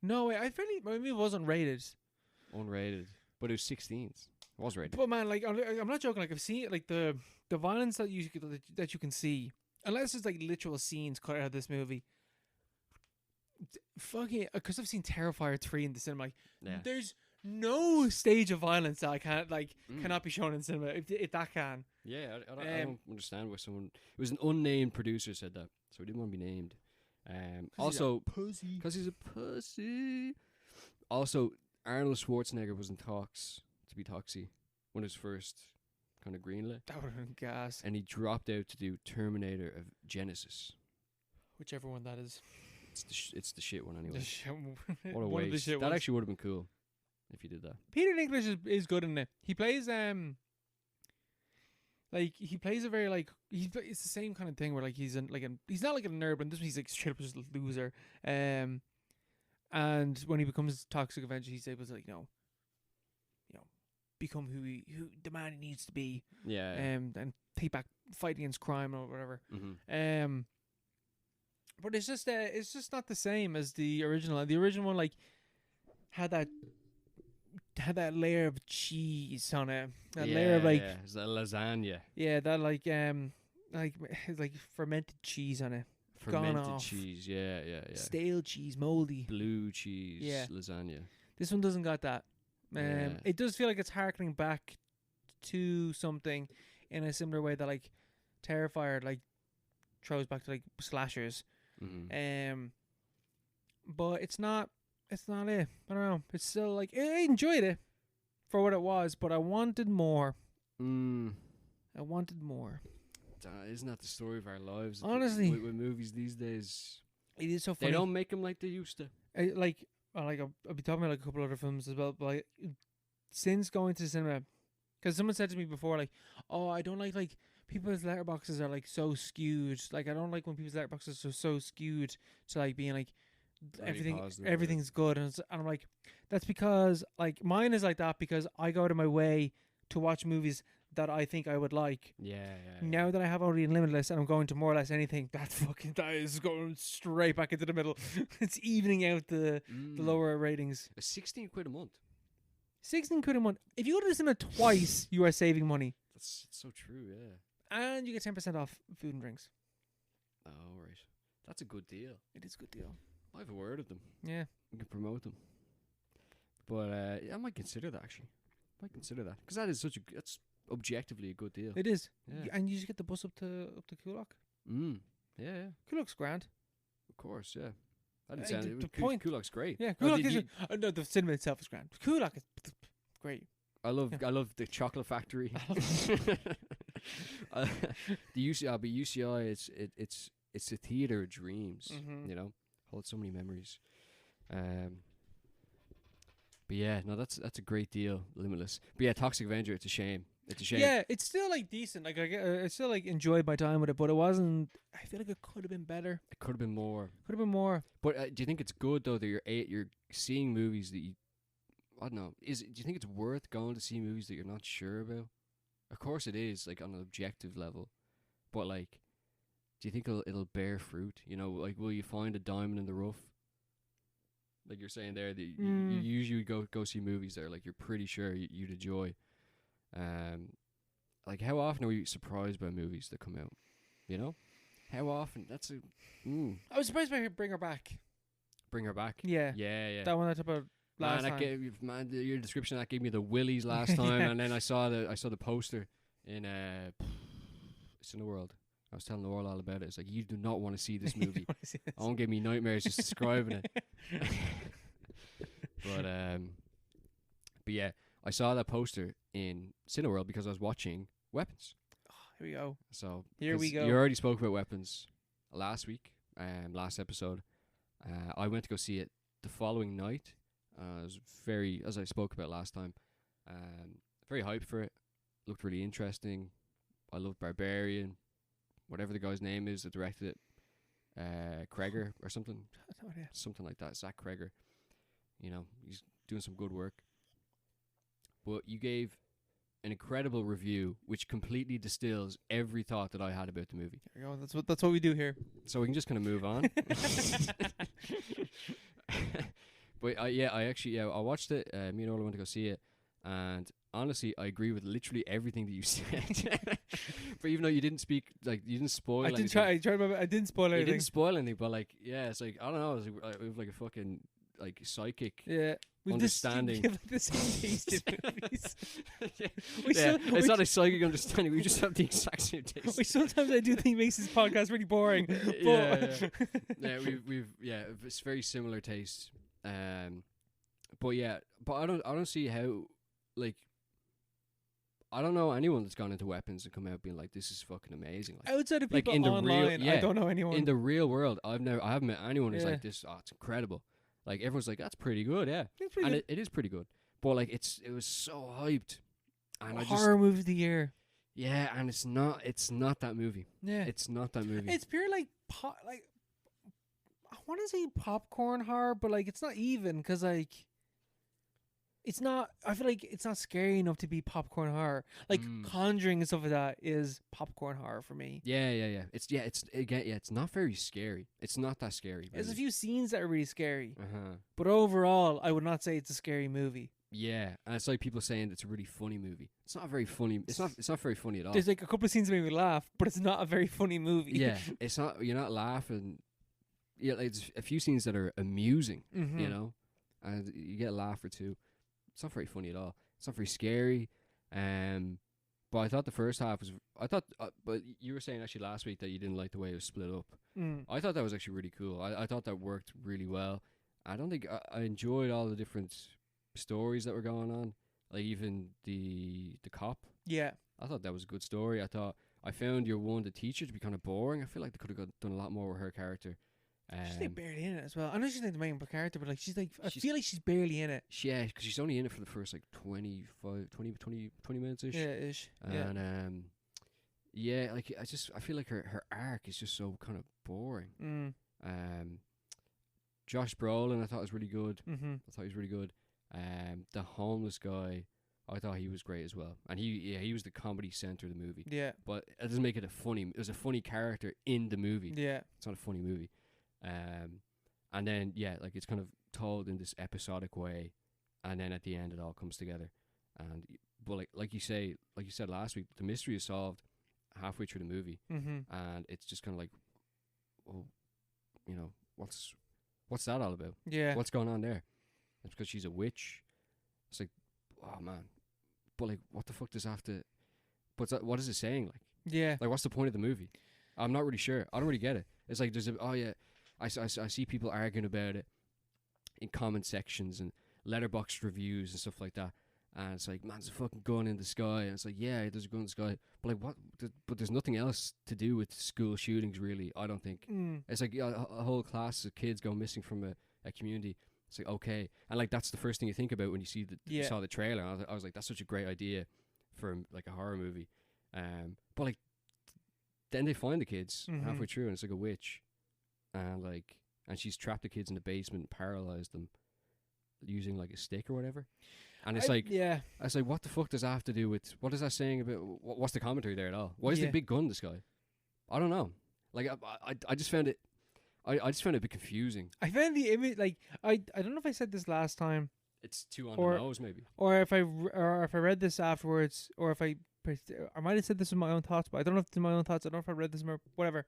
No, wait, maybe it was unrated. Unrated, but it was 16s. It was rated. But man, like I'm not joking. Like I've seen like the violence that you can see, unless it's like literal scenes cut out of this movie. Fucking, because I've seen Terrifier 3 in the cinema. Like, there's no stage of violence that I cannot be shown in cinema if that can. Yeah, I don't understand why someone. It was an unnamed producer said that, so he didn't want to be named. Also, because he's a pussy. Also, Arnold Schwarzenegger was in talks to be Toxie when it was first kind of greenlit. That would have been gas. And he dropped out to do Terminator of Genesis. Whichever one that is. It's the shit one anyway. What a waste. That actually would have been cool if he did that. Peter Dinklage is good in it. He plays like he plays a very like it's the same kind of thing where like he's not like a nerd, but this one he's like straight up just a loser. And when he becomes Toxic Avenger, he's able to like become who the man he needs to be. Yeah. And take back fight against crime or whatever. Mm-hmm. But it's just not the same as the original. The original one like had that layer of cheese on it. Layer of like it's a lasagna. Yeah, that like fermented cheese on it. Fermented cheese, yeah. Stale cheese, moldy. Blue cheese, lasagna. This one doesn't got that. It does feel like it's harkening back to something in a similar way that like Terrifier like throws back to like slashers. Mm-hmm. But it's not it. I don't know. It's still like I enjoyed it for what it was, but I wanted more. I wanted more. Isn't that the story of our lives? Honestly, with movies these days, it is so funny. They don't make them like they used to. I'll be talking about like a couple other films as well. But like, since going to the cinema, because someone said to me before, like, oh, I don't like people's letterboxes are like so skewed. Like, I don't like when people's letterboxes are so skewed to like being like everything's good, and I'm like, that's because like mine is like that because I go out of my way to watch movies that I think I would like. Yeah. Now that I have already limitless and I'm going to more or less anything, that is going straight back into the middle. It's evening out the lower ratings. 16 quid a month. 16 quid a month. If you go to the cinema twice, you are saving money. That's so true, yeah. And you get 10% off food and drinks. Oh, right. That's a good deal. It is a good deal. I have a word of them. Yeah. We can promote them. But I might consider that actually. Because that is that's objectively a good deal. It is. Yeah. And you just get the bus up to Coolock. Yeah. Coolock's grand. Of course, yeah. I didn't sound it. Coolock's great. Yeah, Coolock is no, the cinema itself is grand. Coolock is great. I love the chocolate factory. The UCI, but UCI it's a theater of dreams. Mm-hmm. You know, holds so many memories. But yeah, no, that's a great deal, Limitless. But yeah, Toxic Avenger, it's a shame. Yeah, it's still like decent. Like I still like enjoyed my time with it, but it wasn't. I feel like it could have been better. It could have been more. But do you think it's good though that you're seeing movies that you I don't know. Do you think it's worth going to see movies that you're not sure about? Of course it is, like on an objective level, but like, do you think it'll bear fruit? You know, like, will you find a diamond in the rough? Like you're saying there, that you usually go see movies that are like you're pretty sure you'd enjoy. Like how often are we surprised by movies that come out? You know, how often? That's a. I was surprised by Bring Her Back. Bring Her Back. Yeah. Yeah. That one I talked about last time. Your description that gave me the willies last time, and then I saw the poster in Cineworld. I was telling Laurel all about it. It's like, you do not want to see this movie. It won't give me nightmares just describing it. But yeah, I saw that poster in Cineworld because I was watching Weapons. Oh, here we go. So here we go. You already spoke about Weapons last week, last episode. I went to go see it the following night. I was as I spoke about last time, very hyped for it. Looked really interesting. I loved Barbarian, whatever the guy's name is that directed it, Kreger or something, something like that. Zach Kreger. You know, he's doing some good work. But you gave an incredible review, which completely distills every thought that I had about the movie. There you go. That's what we do here. So we can just kind of move on. But I watched it. Me and Ola went to go see it, and honestly, I agree with literally everything that you said. But even though you didn't speak, like, you didn't spoil. I didn't I didn't spoil anything. You didn't spoil anything, but like, yeah, it's like, I don't know. It was like a fucking like psychic. Yeah. Understanding. We have the same taste in movies. It's not a psychic understanding. We just have the exact same taste. Which sometimes I do think makes this podcast really boring. We've it's very similar taste. But I don't see how, like, I don't know anyone that's gone into Weapons and come out being like, this is fucking amazing. Like, outside of people like in the online, real, I don't know anyone. In the real world, I haven't met anyone who's like, this. Oh, it's incredible. Like, everyone's like, that's pretty good, yeah. It is pretty good. But like, it was so hyped. And horror movie of the year. Yeah, and it's not that movie. Yeah, it's not that movie. It's pure like I want to say popcorn horror, but like it's not even, because like it's not. I feel like it's not scary enough to be popcorn horror. Like Conjuring and stuff like that is popcorn horror for me. Yeah. It's not very scary. It's not that scary. There's a few scenes that are really scary, uh-huh. But overall, I would not say it's a scary movie. Yeah, and it's like people saying it's a really funny movie. It's not very funny. It's not very funny at all. There's like a couple of scenes that made me laugh, but it's not a very funny movie. Yeah, it's not. You're not laughing. Yeah, like there's a few scenes that are amusing, you know, and you get a laugh or two. It's not very funny at all. It's not very scary. But I thought the first half was. But you were saying actually last week that you didn't like the way it was split up. I thought that was actually really cool. I thought that worked really well. I don't think I enjoyed all the different stories that were going on. Like even the cop. Yeah, I thought that was a good story. I found the teacher, to be kind of boring. I feel like they could have done a lot more with her character. She's like barely in it as well. I know she's like the main character, but like I feel like she's barely in it. Yeah, because she's only in it for the first like 20 minutes ish. Yeah, ish. And like I feel like her arc is just so kind of boring. Josh Brolin, I thought was really good. I thought he was really good. The homeless guy, I thought he was great as well, and he was the comedy center of the movie. Yeah, but it doesn't make it it was a funny character in the movie. Yeah, it's not a funny movie. And then like it's kind of told in this episodic way, and then at the end it all comes together. But like you said last week, the mystery is solved halfway through the movie, and it's just kind of like, oh, you know, what's that all about? Yeah, what's going on there? It's because she's a witch. It's like, oh man, but like, what the fuck does that have to? But what is it saying? Like, yeah, like what's the point of the movie? I'm not really sure. I don't really get it. It's like I see people arguing about it in comment sections and letterboxd reviews and stuff like that. And it's like, man, there's a fucking gun in the sky. And it's like, yeah, there's a gun in the sky. But like, what? But there's nothing else to do with school shootings, really. I don't think. It's like a whole class of kids go missing from a community. It's like, okay, and like that's the first thing you think about when you see you saw the trailer. And I was like, that's such a great idea for like a horror movie. But like, then they find the kids halfway through, and it's like a witch, and she's trapped the kids in the basement, and paralyzed them, using like a stick or whatever. And it's like, what the fuck does that have to do with, what is that saying about, what's the commentary there at all? Why is the big gun this guy? I don't know. Like, I just found it, I just found it a bit confusing. I found the image, like, I don't know if I said this last time. It's too on the nose, maybe. Or if I read this afterwards, or if I might have said this in my own thoughts, but I don't know if it's in my own thoughts. I don't know if I read this or whatever.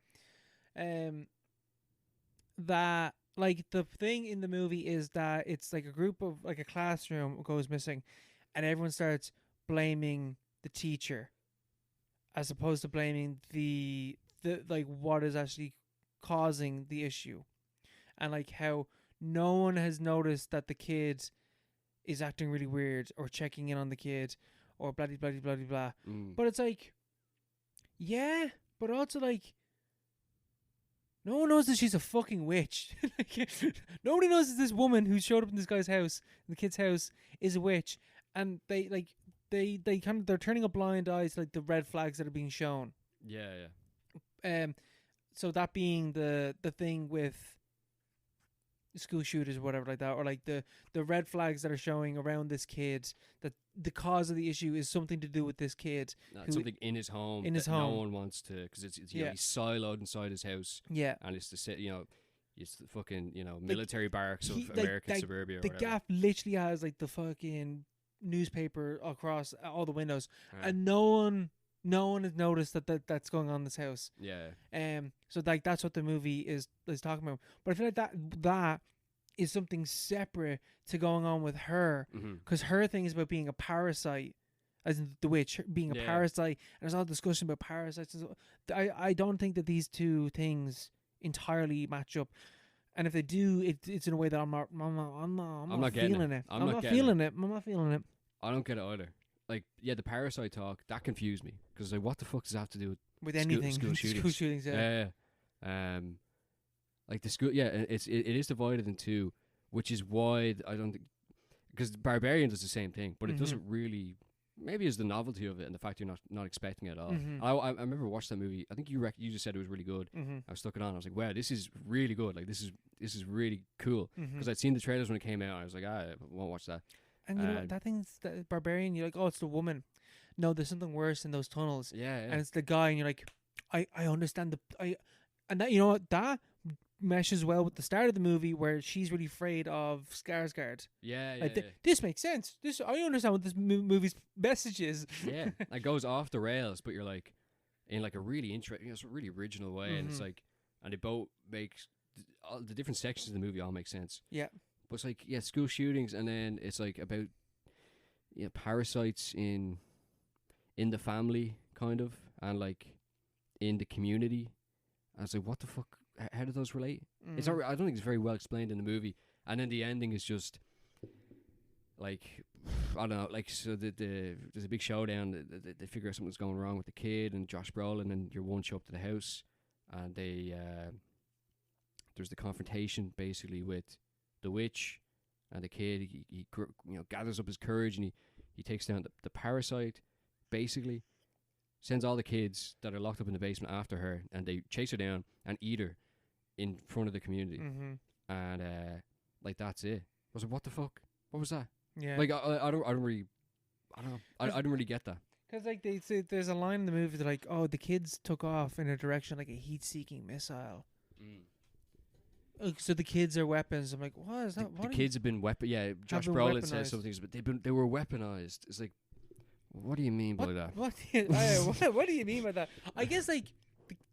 That, like, the thing in the movie is that it's like a group of, like, a classroom goes missing, and everyone starts blaming the teacher, as opposed to blaming the like what is actually causing the issue, and like how no one has noticed that the kid is acting really weird or checking in on the kid or blah blah blah blah blah. But it's like, yeah, but also like, no one knows that she's a fucking witch. Like, nobody knows that this woman who showed up in this guy's house, in the kid's house, is a witch, and they're turning a blind eye to like the red flags that are being shown. Yeah. So that being the thing with school shooters or whatever like that, or like the red flags that are showing around this kid, that the cause of the issue is something to do with this kid. Something in his home. No one wants to, because it's he's siloed inside his house. Yeah. And it's it's the fucking, military barracks of American suburbia. The gaff literally has like the fucking newspaper across all the windows, and no one has noticed that's going on in this house. Yeah. So like that's what the movie is talking about. But I feel like that is something separate to going on with her, because her thing is about being a parasite, as in the witch being a parasite, and there's all discussion about parasites. I don't think that these two things entirely match up. And if they do, it's in a way that I'm not feeling it. I'm not feeling it. I don't get it either. Like, yeah, the parasite talk, that confused me, because like, what the fuck does that have to do with anything? School shootings. Yeah. Like the school, it is divided in two, which is why I don't think, because Barbarian does the same thing, but it doesn't really. Maybe it's the novelty of it and the fact you're not expecting it at all. I remember watching that movie. I think you just said it was really good. I stuck it on. I was like, wow, this is really good. Like, this is really cool, because I'd seen the trailers when it came out. And I was like, I won't watch that. And you know that thing's that Barbarian. You're like, oh, it's the woman. No, there's something worse in those tunnels. Yeah. And it's the guy, and you're like, I understand and that, you know what, that meshes well with the start of the movie where she's really afraid of Skarsgård. Yeah. This makes sense. I understand what this movie's message is. Yeah, it goes off the rails, but you're like, in like a really interesting, it's a really original way, and it's like, and they both make all the different sections of the movie all make sense. Yeah. But it's like, school shootings, and then it's like about parasites in the family, kind of, and like in the community. I was like, what the fuck? How do those relate? It's not. I don't think it's very well explained in the movie. And then the ending is just like, I don't know. Like, so there's a big showdown. They figure out something's going wrong with the kid and Josh Brolin, and your one show up to the house, and they there's the confrontation basically with the witch and the kid. He gathers up his courage, and he takes down the parasite, basically. Sends all the kids that are locked up in the basement after her, and they chase her down and eat her in front of the community. And like, that's it. I was like, what the fuck? What was that? Yeah. Like, I don't really get that. Because like they say, there's a line in the movie that like, oh, the kids took off in a direction like a heat-seeking missile. So the kids are weapons. I'm like, what is that? The kids have been weapon. Yeah, Josh Brolin says something, but they were weaponized. It's like, what do you mean by that? What do you mean by that? I guess like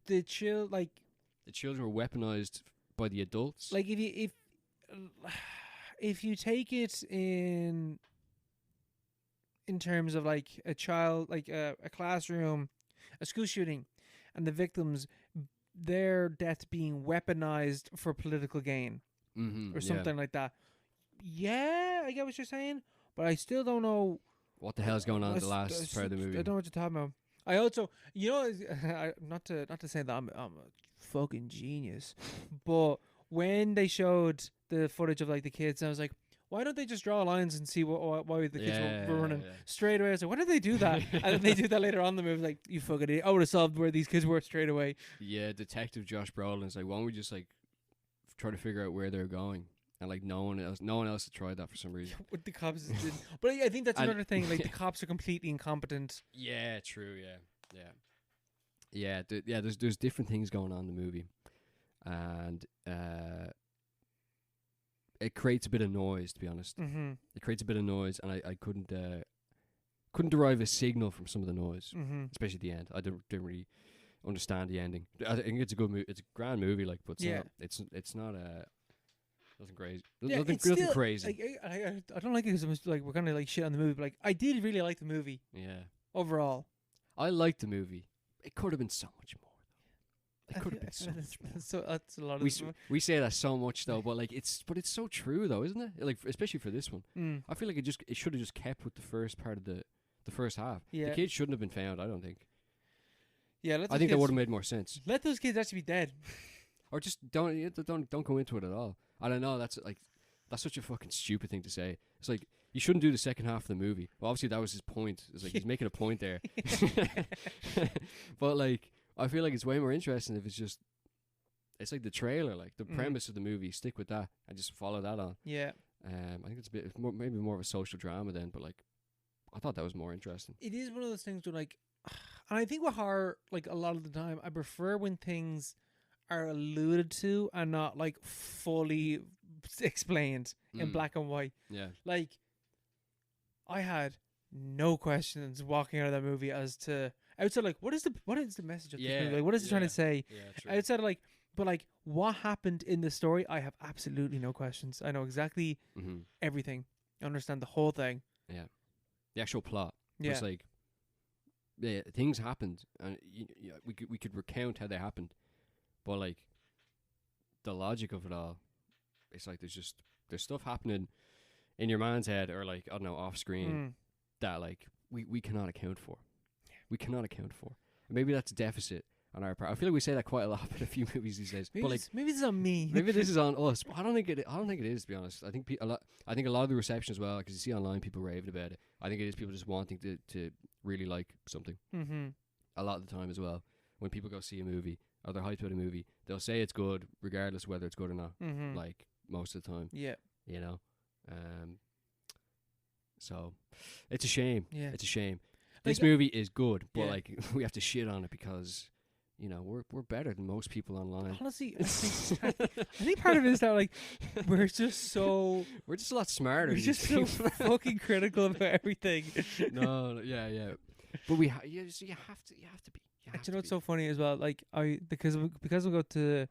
the children were weaponized by the adults. Like if you take it in terms of like a child, like a classroom, a school shooting, and the victims, their death being weaponized for political gain, or something like that. Yeah, I get what you're saying, but I still don't know what the hell is going on in the last part of the movie. I don't know what you're talking about. I also, not to say that I'm a fucking genius, but when they showed the footage of like the kids, I was like, why don't they just draw lines and see why the kids were running straight away? I was like, why did they do that? And then they do that later on in the movie. Like, you fucking idiot. I would have solved where these kids were straight away. Yeah, Detective Josh Brolin's like, why don't we just like try to figure out where they're going? and like no one else had tried that for some reason. What the cops did, but I think that's And- another thing. Like the cops are completely incompetent. Yeah, true. Yeah. There's different things going on in the movie, and it creates a bit of noise. To be honest, Mm-hmm. it creates a bit of noise, and I couldn't derive a signal from some of the noise, Mm-hmm. especially at the end. I didn't really understand the ending. I think it's a good movie. It's a grand movie, like, but it's not nothing crazy. Nothing still, crazy. Like, I don't like it because it was like we're gonna like shit on the movie. But like I did really like the movie Yeah, overall. I liked the movie. It could have been so much more. It could have been so much more. So that's a lot of. We say that so much though, but like it's so true though, isn't it? Like especially for this one, Mm. I feel like it should have just kept with the first part of the first half. Yeah. The kids shouldn't have been found. I don't think. Yeah, I think that would have made more sense. Let those kids actually be dead. Or just don't go into it at all. I don't know. That's such a fucking stupid thing to say. It's like you shouldn't do the second half of the movie. Well, obviously that was his point. It's like he's making a point there. But like I feel like it's way more interesting if it's like the trailer, like the premise of the movie. Stick with that and just follow that on. Yeah. I think it's maybe more of a social drama then. But like I thought that was more interesting. It is one of those things where like, and I think with horror, like a lot of the time, I prefer when things are alluded to and not like fully explained in black and white. Yeah. Like, I had no questions walking out of that movie as to outside like what is the message of this movie? Like, what is it trying to say? Yeah, true. Outside of like, but like what happened in the story, I have absolutely no questions. I know exactly everything. I understand the whole thing. Yeah. The actual plot. Yeah. It's like things happened, and we could recount how they happened, but like the logic of it all, it's like there's stuff happening in your man's head or like I don't know off screen that like we cannot account for. We cannot account for. And maybe that's a deficit on our part. I feel like we say that quite a lot in a few movies these days. Maybe but like maybe this is on me. maybe this is on us. I don't think it is, to be honest. I think a lot of the reception as well, because you see online people raving about it. I think it is people just wanting to really like something. A lot of the time as well, when people go see a movie or they're hyped about a movie, they'll say it's good regardless of whether it's good or not. Like most of the time, Yeah. you know. So it's a shame. Yeah. It's a shame. Like, This movie is good, but yeah. like we have to shit on it because you know we're better than most people online. Honestly, I think part of it is that like we're just so We're just a lot smarter. we're than just these so people. fucking critical about everything. No, yeah. But we you have to be. You Do have you know to what's so funny as well? Like because we go to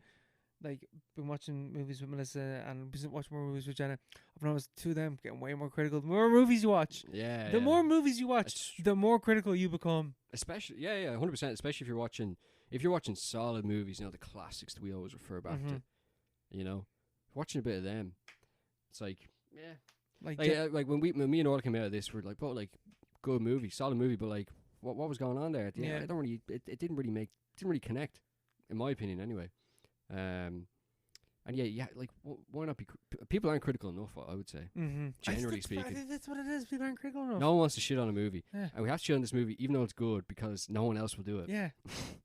like been watching movies with Melissa and been watching more movies with Jenna. I've noticed two of them getting way more critical. The more movies you watch, Yeah. the more movies you watch, the more critical you become. Especially 100%. Especially if you're watching solid movies, you know the classics that we always refer back to. You know, watching a bit of them, it's like Like like when me and Orla came out of this, we're like, oh, like good movie, solid movie, but like what was going on there at the end? It didn't really connect, in my opinion, anyway. And like why not be? People aren't critical enough, I would say. Generally speaking, I think that's what it is. People aren't critical enough. no one wants to shit on a movie, Yeah. and we have to shit on this movie, even though it's good, because no one else will do it. Yeah,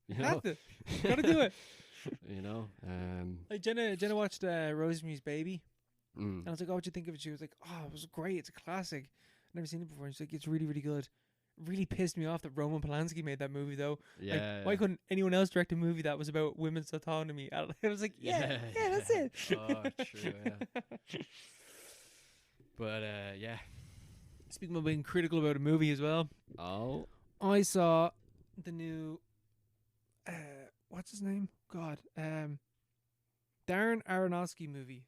You know? have to. Gotta do it. You know. Like Jenna watched Rosemary's Baby, Mm. and I was like, "Oh, what'd you think of it?" She was like, "Oh, it was great. It's a classic. I've never seen it before." And she's like, "It's really, really good." Really pissed me off that Roman Polanski made that movie though. Yeah. Like, why couldn't anyone else direct a movie that was about women's autonomy? I was like, yeah, that's it. Oh, true. Yeah. But yeah. Speaking of being critical about a movie as well, Oh. I saw the new what's his name? God, Darren Aronofsky movie,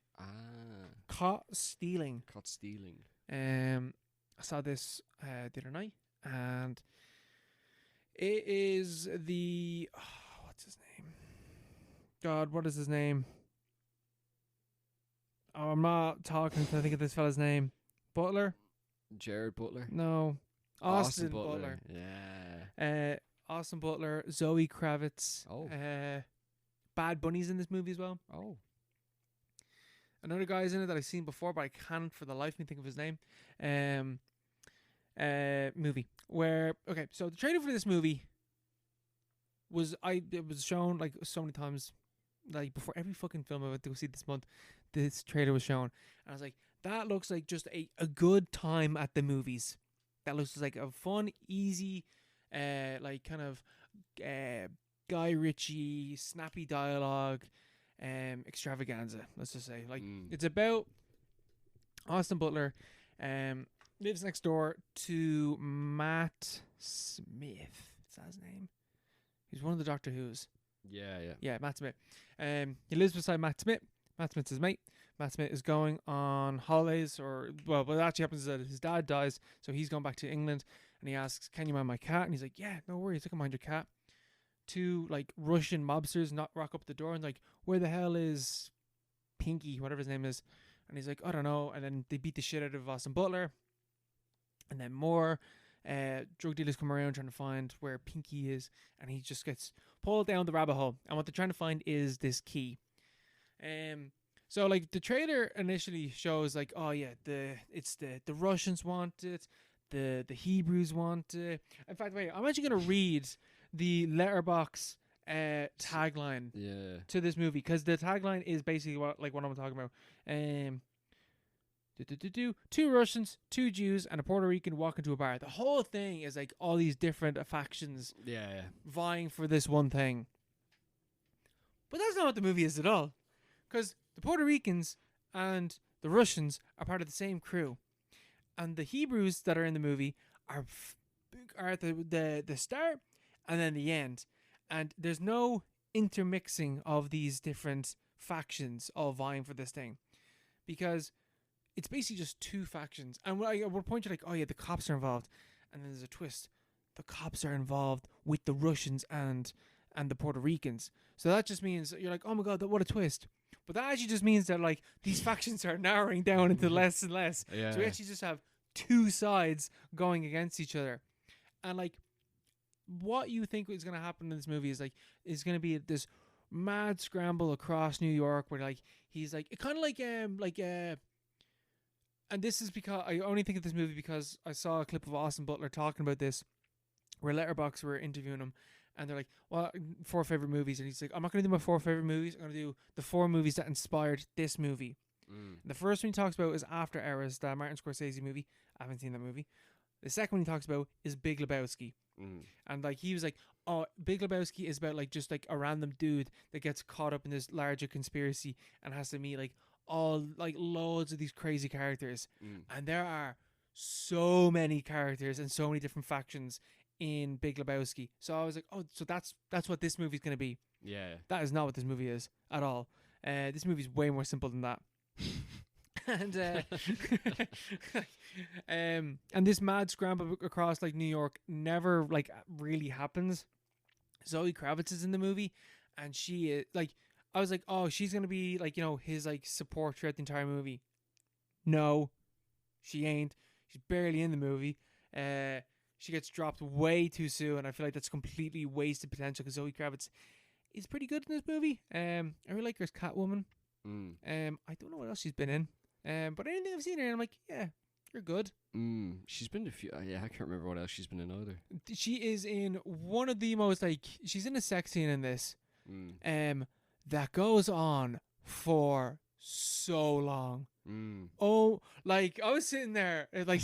Caught Stealing. Caught stealing. I saw this the other night, and it is the what's his name? God, what is his name? Oh, I'm not talking until I think of this fella's name. Butler? Jared Butler. No, Austin Butler. Yeah. Austin Butler, Zoe Kravitz. Oh. Bad Bunny's in this movie as well. Oh. Another guy's in it that I've seen before, but I can't for the life of me think of his name. Movie where so the trailer for this movie it was shown like so many times, like before every fucking film I went to go see this month. this trailer was shown, and I was like, that looks like just a good time at the movies. That looks like a fun, easy, like kind of Guy Ritchie, snappy dialogue, extravaganza. Let's just say, like, it's about Austin Butler, lives next door to Matt Smith. Is that his name? He's one of the Doctor Who's. Yeah, Matt Smith. He lives beside Matt Smith. Matt Smith's his mate. Matt Smith is going on holidays, what actually happens is that his dad dies, so he's going back to England, and he asks, "Can you mind my cat?" And he's like, "Yeah, no worries, I can mind your cat." Two like Russian mobsters rock up the door and like, "Where the hell is Pinky, whatever his name is?" And he's like, "I don't know." And then they beat the shit out of Austin Butler, and then more drug dealers come around trying to find where Pinky is, and he just gets pulled down the rabbit hole. And what they're trying to find is this key. So like the trailer initially shows like, oh yeah, the Russians want it, the Hebrews want it. In fact, wait, I'm actually gonna read the Letterboxd tagline to this movie, because the tagline is basically what I'm talking about. Two Russians, two Jews, and a Puerto Rican walk into a bar. The whole thing is like all these different factions vying for this one thing. But that's not what the movie is at all. Because the Puerto Ricans and the Russians are part of the same crew. And the Hebrews that are in the movie are at the start and then the end. And there's no intermixing of these different factions all vying for this thing. Because it's basically just two factions. And at one point you're like, oh yeah, the cops are involved. And then there's a twist. The cops are involved with the Russians and the Puerto Ricans. So that just means you're like, oh my god, what a twist. But that actually just means that like these factions are narrowing down into less and less. Yeah. So we actually just have two sides going against each other. And like what you think is going to happen in this movie is going to be this mad scramble across New York where like he's like kind of like and this is because I only think of this movie because I saw a clip of Austin Butler talking about this, where Letterboxd were interviewing him, and they're like, "Well, 4 favorite movies," and he's like, "I'm not going to do my 4 favorite movies. I'm going to do the 4 movies that inspired this movie." The first one he talks about is After Hours, the Martin Scorsese movie. I haven't seen that movie. The second one he talks about is Big Lebowski, and like he was like, "Oh, Big Lebowski is about like just like a random dude that gets caught up in this larger conspiracy and has to meet like all like loads of these crazy characters, and there are so many characters and so many different factions in Big Lebowski." So I was like, oh, so that's what this movie's going to be. Yeah. That is not what this movie is at all. This movie's way more simple than that. And this mad scramble across like New York never like really happens. Zoe Kravitz is in the movie, and she is like, I was like, oh, she's going to be like, you know, his like support throughout the entire movie. No, she ain't. She's barely in the movie. She gets dropped way too soon, and I feel like that's completely wasted potential because Zoe Kravitz is pretty good in this movie. I really like her as Catwoman. I don't know what else she's been in. But anything I've seen her in, I'm like, yeah, you're good. She's been in a few. Yeah, I can't remember what else she's been in either. She is in one of the most like, she's in a sex scene in this. That goes on for so long. Oh, like I was sitting there, like,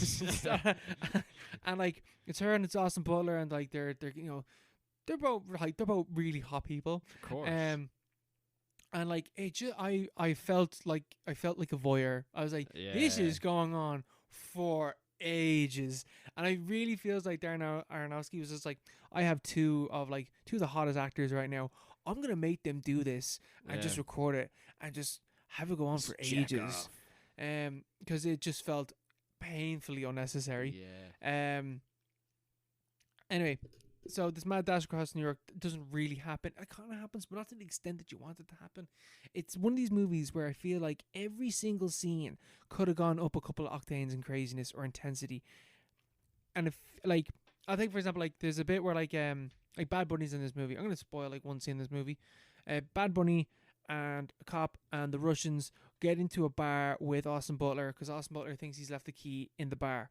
and like it's her and it's Austin Butler, and like they're you know they're both really hot people. Of course. And like it just, I felt like a voyeur. I was like, this is going on for ages, and I really feels like Darren Aronofsky was just like, I have two of the hottest actors right now. I'm gonna make them do this and just record it and just have it go on for ages. Because it just felt painfully unnecessary. Anyway, so this mad dash across New York doesn't really happen. It kind of happens, but not to the extent that you want it to happen. It's one of these movies where I feel like every single scene could have gone up a couple of octanes in craziness or intensity. And if like, I think for example, like there's a bit where like Bad Bunny's in this movie. I'm gonna spoil like one scene in this movie. Bad Bunny and a cop and the Russians get into a bar with Austin Butler because Austin Butler thinks he's left the key in the bar,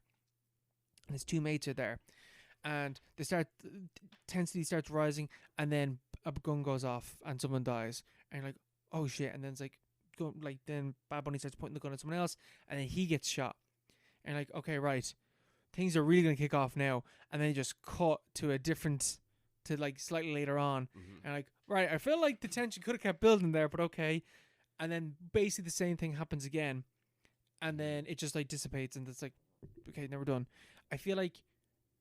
and his two mates are there, and intensity starts rising, and then a gun goes off and someone dies, and you're like, oh shit, and then it's like going, like, then Bad Bunny starts pointing the gun at someone else, and then he gets shot. And like, okay, right, things are really gonna kick off now. And then you just cut to a different, to like slightly later on, and like, right, I feel like the tension could have kept building there, but okay. And then basically the same thing happens again, and then it just like dissipates, and it's like, okay, now we're done. I feel like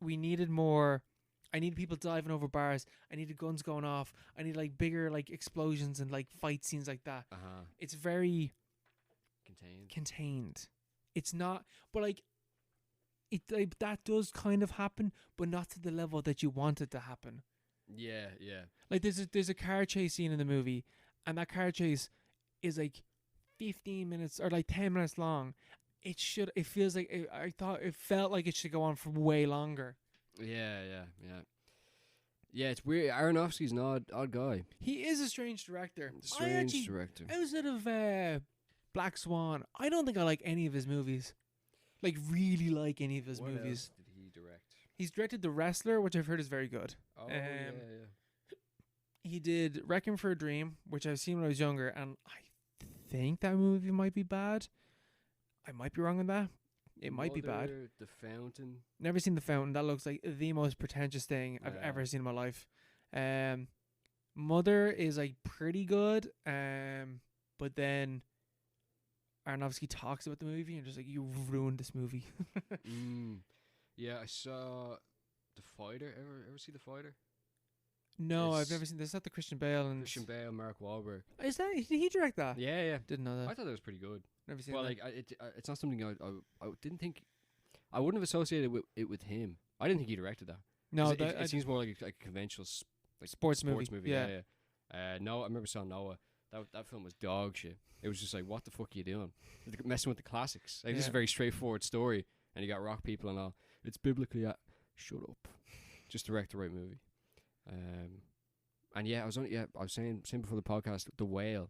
we needed more. I need people diving over bars. I needed guns going off. I need like bigger like explosions and like fight scenes like that. It's very contained. It's not, but like it like, that does kind of happen, but not to the level that you want it to happen. Yeah. Like there's a car chase scene in the movie, and that car chase is like 15 minutes or like 10 minutes long. It feels like I thought it felt like it should go on for way longer. Yeah. It's weird. Aronofsky's an odd guy. He is a strange director. Director. Outside of Black Swan, I don't think I like any of his movies. Like, really like any of his movies. What else did he direct? He's directed The Wrestler, which I've heard is very good. Oh, yeah. He did Requiem for a Dream, which I've seen when I was younger, and I think that movie might be bad. I might be wrong on that. It might be bad. The Fountain. Never seen The Fountain. That looks like the most pretentious thing I've ever seen in my life. Mother is like pretty good. But then Aronofsky talks about the movie and just like, you ruined this movie. Yeah, I saw The Fighter. Ever see The Fighter? No, I've never seen this. Is that the Christian Bale and Mark Wahlberg? Is that, did he direct that? Yeah. Didn't know that. I thought that was pretty good. Never seen that. Well, like it's not something I didn't think. I wouldn't have associated it with him. I didn't think he directed that. No, it seems more like a conventional sports movie. Yeah. No, I remember saw Noah. That film was dog shit. It was just like, what the fuck are you doing? Messing with the classics. Like, this is a very straightforward story, and you got rock people and all. It's biblically shut up. Just direct the right movie. And yeah, I was saying before the podcast, The Whale.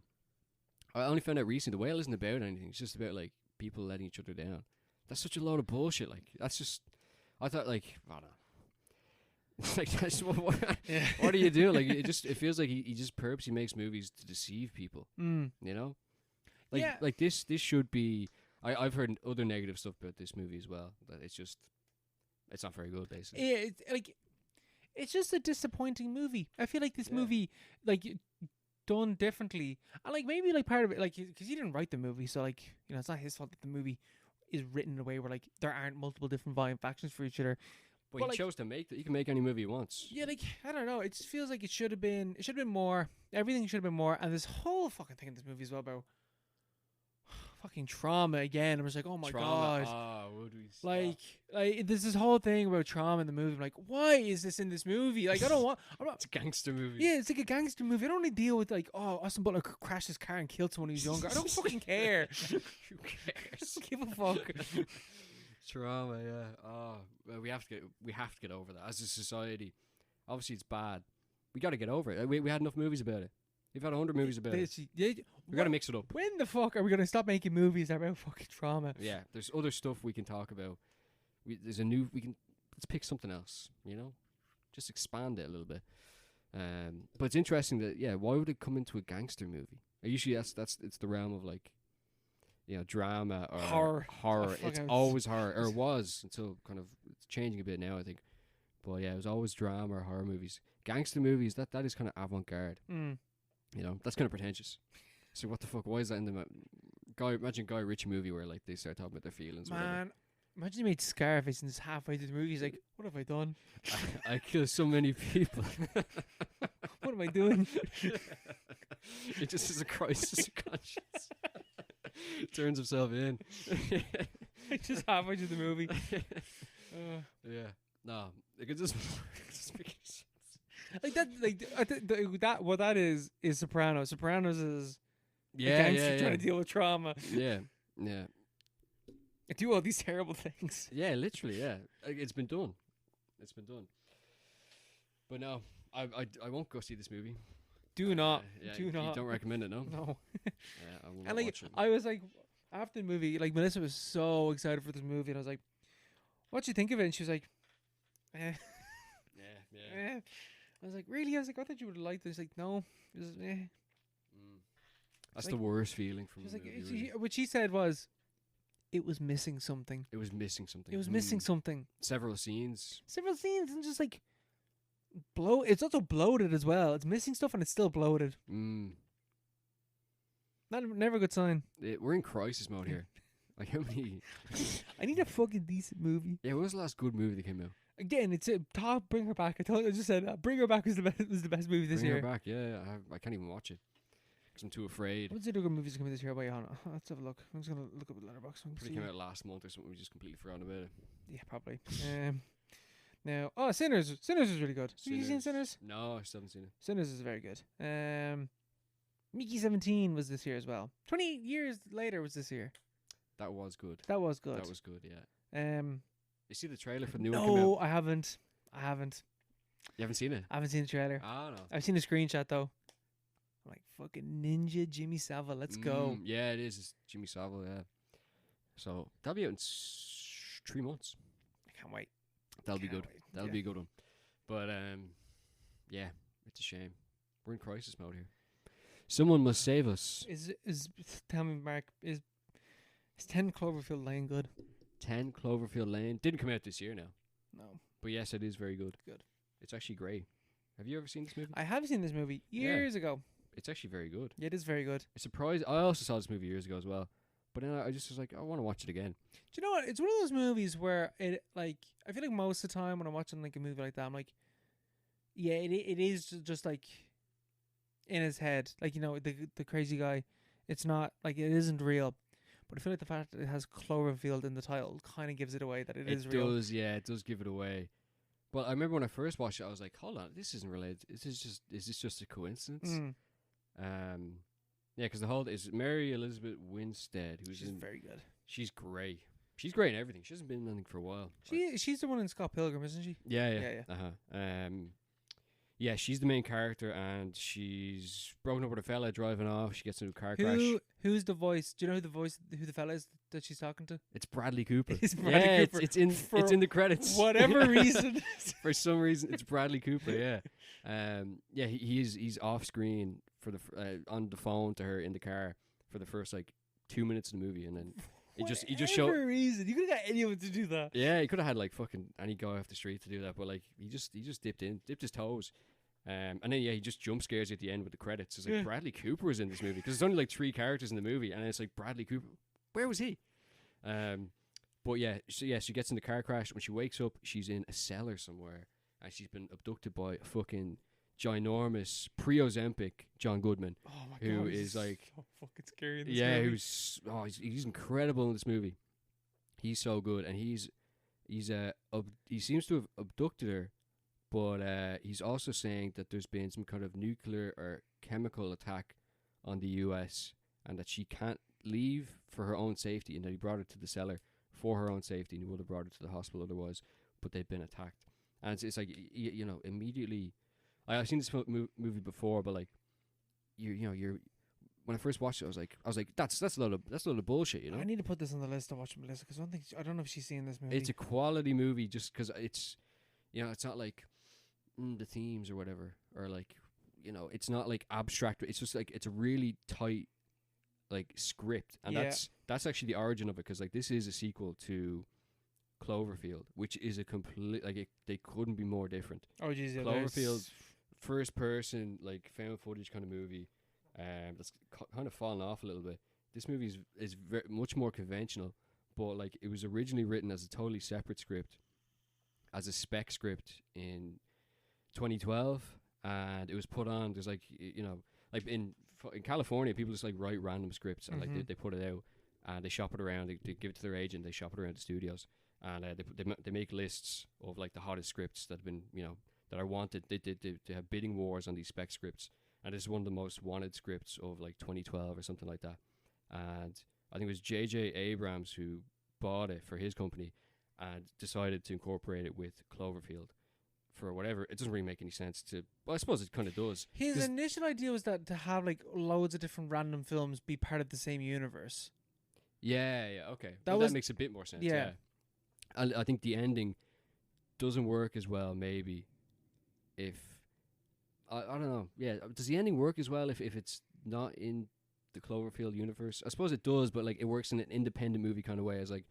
I only found out recently, The Whale isn't about anything. It's just about like people letting each other down. That's such a load of bullshit. Like, that's just, I thought, like, I don't know. Like, that's what do you do? Like, it feels like he just purposely makes movies to deceive people. You know, like this should be. I've heard other negative stuff about this movie as well. That it's not very good, basically. Yeah, it's just a disappointing movie. I feel like this movie, like, done differently, and like maybe like part of it, like, because he didn't write the movie, so like, you know, it's not his fault that the movie is written in a way where like there aren't multiple different violent factions for each other. But he like, chose to make that. He can make any movie he wants. Yeah, like, I don't know. It just feels like it should have been more. Everything should have been more. And this whole fucking thing in this movie as well about fucking trauma again. I was like, oh my god. Would we stop? Like there's this whole thing about trauma in the movie. I'm like, why is this in this movie? Like, I'm not. It's a gangster movie. Yeah, it's like a gangster movie. I don't want to deal with like, oh, Austin Butler crashed his car and killed someone who's younger. I don't fucking care. Who cares? Give a fuck. Trauma, yeah. Oh, well, we have to get over that as a society. Obviously, it's bad. We got to get over it. We had enough movies about it. We've had 100 movies about it. We got to mix it up. When the fuck are we gonna stop making movies about fucking trauma? Yeah, there's other stuff we can talk about. Let's pick something else. You know, just expand it a little bit. But it's interesting that why would it come into a gangster movie? Usually it's the realm of like, you know, drama or horror. It's always horror, or it was until kind of it's changing a bit now, I think. But yeah, it was always drama or horror movies. Gangster movies, that is kind of avant-garde. You know, that's kind of pretentious. So what the fuck? Why is that in the imagine Guy Ritchie movie where like they start talking about their feelings? Man, imagine you made Scarface and it's halfway through the movie. He's like, "What have I done? I killed so many people. What am I doing?" It just is a crisis of conscience. Turns himself in. Just halfway through the movie. Yeah. No, it could just make sense. Like that, like what that is Sopranos. Sopranos is a gangster trying to deal with trauma. Yeah. I do all these terrible things. Yeah, literally. Yeah, it's been done. But no, I won't go see this movie. Do not. You don't recommend it, no? No. I will and like, watch it. I was like, after the movie, like Melissa was so excited for this movie, and I was like, "What'd you think of it?" And she was like, "Eh." I was like, really? I was like, I thought you would have liked this. Like, no. It was, That's the worst feeling from She's a like, movie. Really. what she said was, it was missing something. It was missing something. It was missing something. Several scenes. And just like it's also bloated as well. It's missing stuff and it's still bloated. Never a good sign. We're in crisis mode here. Like how many? I need a fucking decent movie. Yeah, what was the last good movie that came out? Again, it's top. Bring Her Back. I just said Bring Her Back was the best movie this year. Bring Her Back. Yeah. I can't even watch it because I'm too afraid. What's the other good movies coming this year? Wait, hold on. Let's have a look. I'm just gonna look up a letterbox. Probably came out last month or something. We just completely forgot about it. Yeah, probably. Now, Sinners. Sinners is really good. Have you seen Sinners? No, I still haven't seen it. Sinners is very good. Mickey 17 was this year as well. 28 years later was this year. That was good. That was good. Yeah. You see the trailer for the new one? No, I haven't. You haven't seen it? I haven't seen the trailer. Oh, no. I've seen a screenshot though. I'm like, fucking ninja Jimmy Savile. Let's go. Yeah, it is. It's Jimmy Savile, yeah. So that'll be out in 3 months. I can't wait. That'll be good. That'll be a good one. But yeah, it's a shame. We're in crisis mode here. Someone must save us. Tell me, Mark, is 10 Cloverfield Lane good? 10 Cloverfield Lane didn't come out this year now. No. But yes, it is very good. Good. It's actually great. Have you ever seen this movie? I have seen this movie years ago. It's actually very good. Yeah, it is very good. It's surprised. I also saw this movie years ago as well. But then I just was like, I want to watch it again. Do you know what? It's one of those movies where I feel like most of the time when I'm watching like a movie like that, I'm like, yeah, it is just like in his head, like, you know, the crazy guy. It's not like, it isn't real. But I feel like the fact that it has Cloverfield in the title kind of gives it away that it is real. It does give it away. But I remember when I first watched it, I was like, hold on, this isn't related. Is this just a coincidence? Yeah, because the whole is Mary Elizabeth Winstead, who's very good. She's great. She's great in everything. She hasn't been in anything for a while. She's the one in Scott Pilgrim, isn't she? Yeah. Yeah, she's the main character, and she's broken up with a fella driving off. She gets into a car crash. Who's the voice? Do you know who the fella is that she's talking to? It's Bradley Cooper. It's Bradley Cooper. It's in the credits. Whatever reason. For some reason, it's Bradley Cooper. Yeah. Yeah. He's off screen for the on the phone to her in the car for the first like 2 minutes of the movie, and then he just showed. For reason, you could have got anyone to do that. Yeah, he could have had like fucking any guy off the street to do that, but like he just dipped his toes. And then he just jump scares you at the end with the credits. It's like Bradley Cooper was in this movie because there's only like 3 characters in the movie, and it's like Bradley Cooper. Where was he? But yeah, she gets in the car crash. When she wakes up, she's in a cellar somewhere, and she's been abducted by a fucking ginormous pre-Ozempic John Goodman. Oh my god, who is like so fucking scary in this movie. He's incredible in this movie. He's so good, and he seems to have abducted her. But he's also saying that there's been some kind of nuclear or chemical attack on the U.S. and that she can't leave for her own safety, and that he brought her to the cellar for her own safety, and he would have brought her to the hospital otherwise, but they've been attacked. And it's like, you know, immediately... I've seen this movie before, but like, you're when I first watched it, I was like, that's a lot of bullshit, you know. I need to put this on the list to watch Melissa because I don't know if she's seen this movie. It's a quality movie just because it's, you know, it's not like the themes or whatever, or like, you know, it's not like abstract. It's just like it's a really tight like script, and that's actually the origin of it, because like this is a sequel to Cloverfield, which is a complete they couldn't be more different. Oh geez, yeah, Cloverfield, first person like found footage kind of movie, that's kind of fallen off a little bit. This movie is very much more conventional, but like it was originally written as a totally separate script, as a spec script in 2012, and it was put on. There's like, you know, like in California, people just like write random scripts and like they put it out and they shop it around. They give it to their agent. They shop it around the studios, and they make lists of like the hottest scripts that have been, you know, that are wanted. They have bidding wars on these spec scripts, and this is one of the most wanted scripts of like 2012 or something like that. And I think it was J.J. Abrams who bought it for his company and decided to incorporate it with Cloverfield. For whatever, it doesn't really make any sense to. Well, I suppose it kind of does. His initial idea was that to have like loads of different random films be part of the same universe. Yeah, okay. That makes a bit more sense. Yeah. I think the ending doesn't work as well. Maybe if I don't know. Yeah, does the ending work as well if it's not in the Cloverfield universe. I suppose it does, but like it works in an independent movie kind of way. It's like,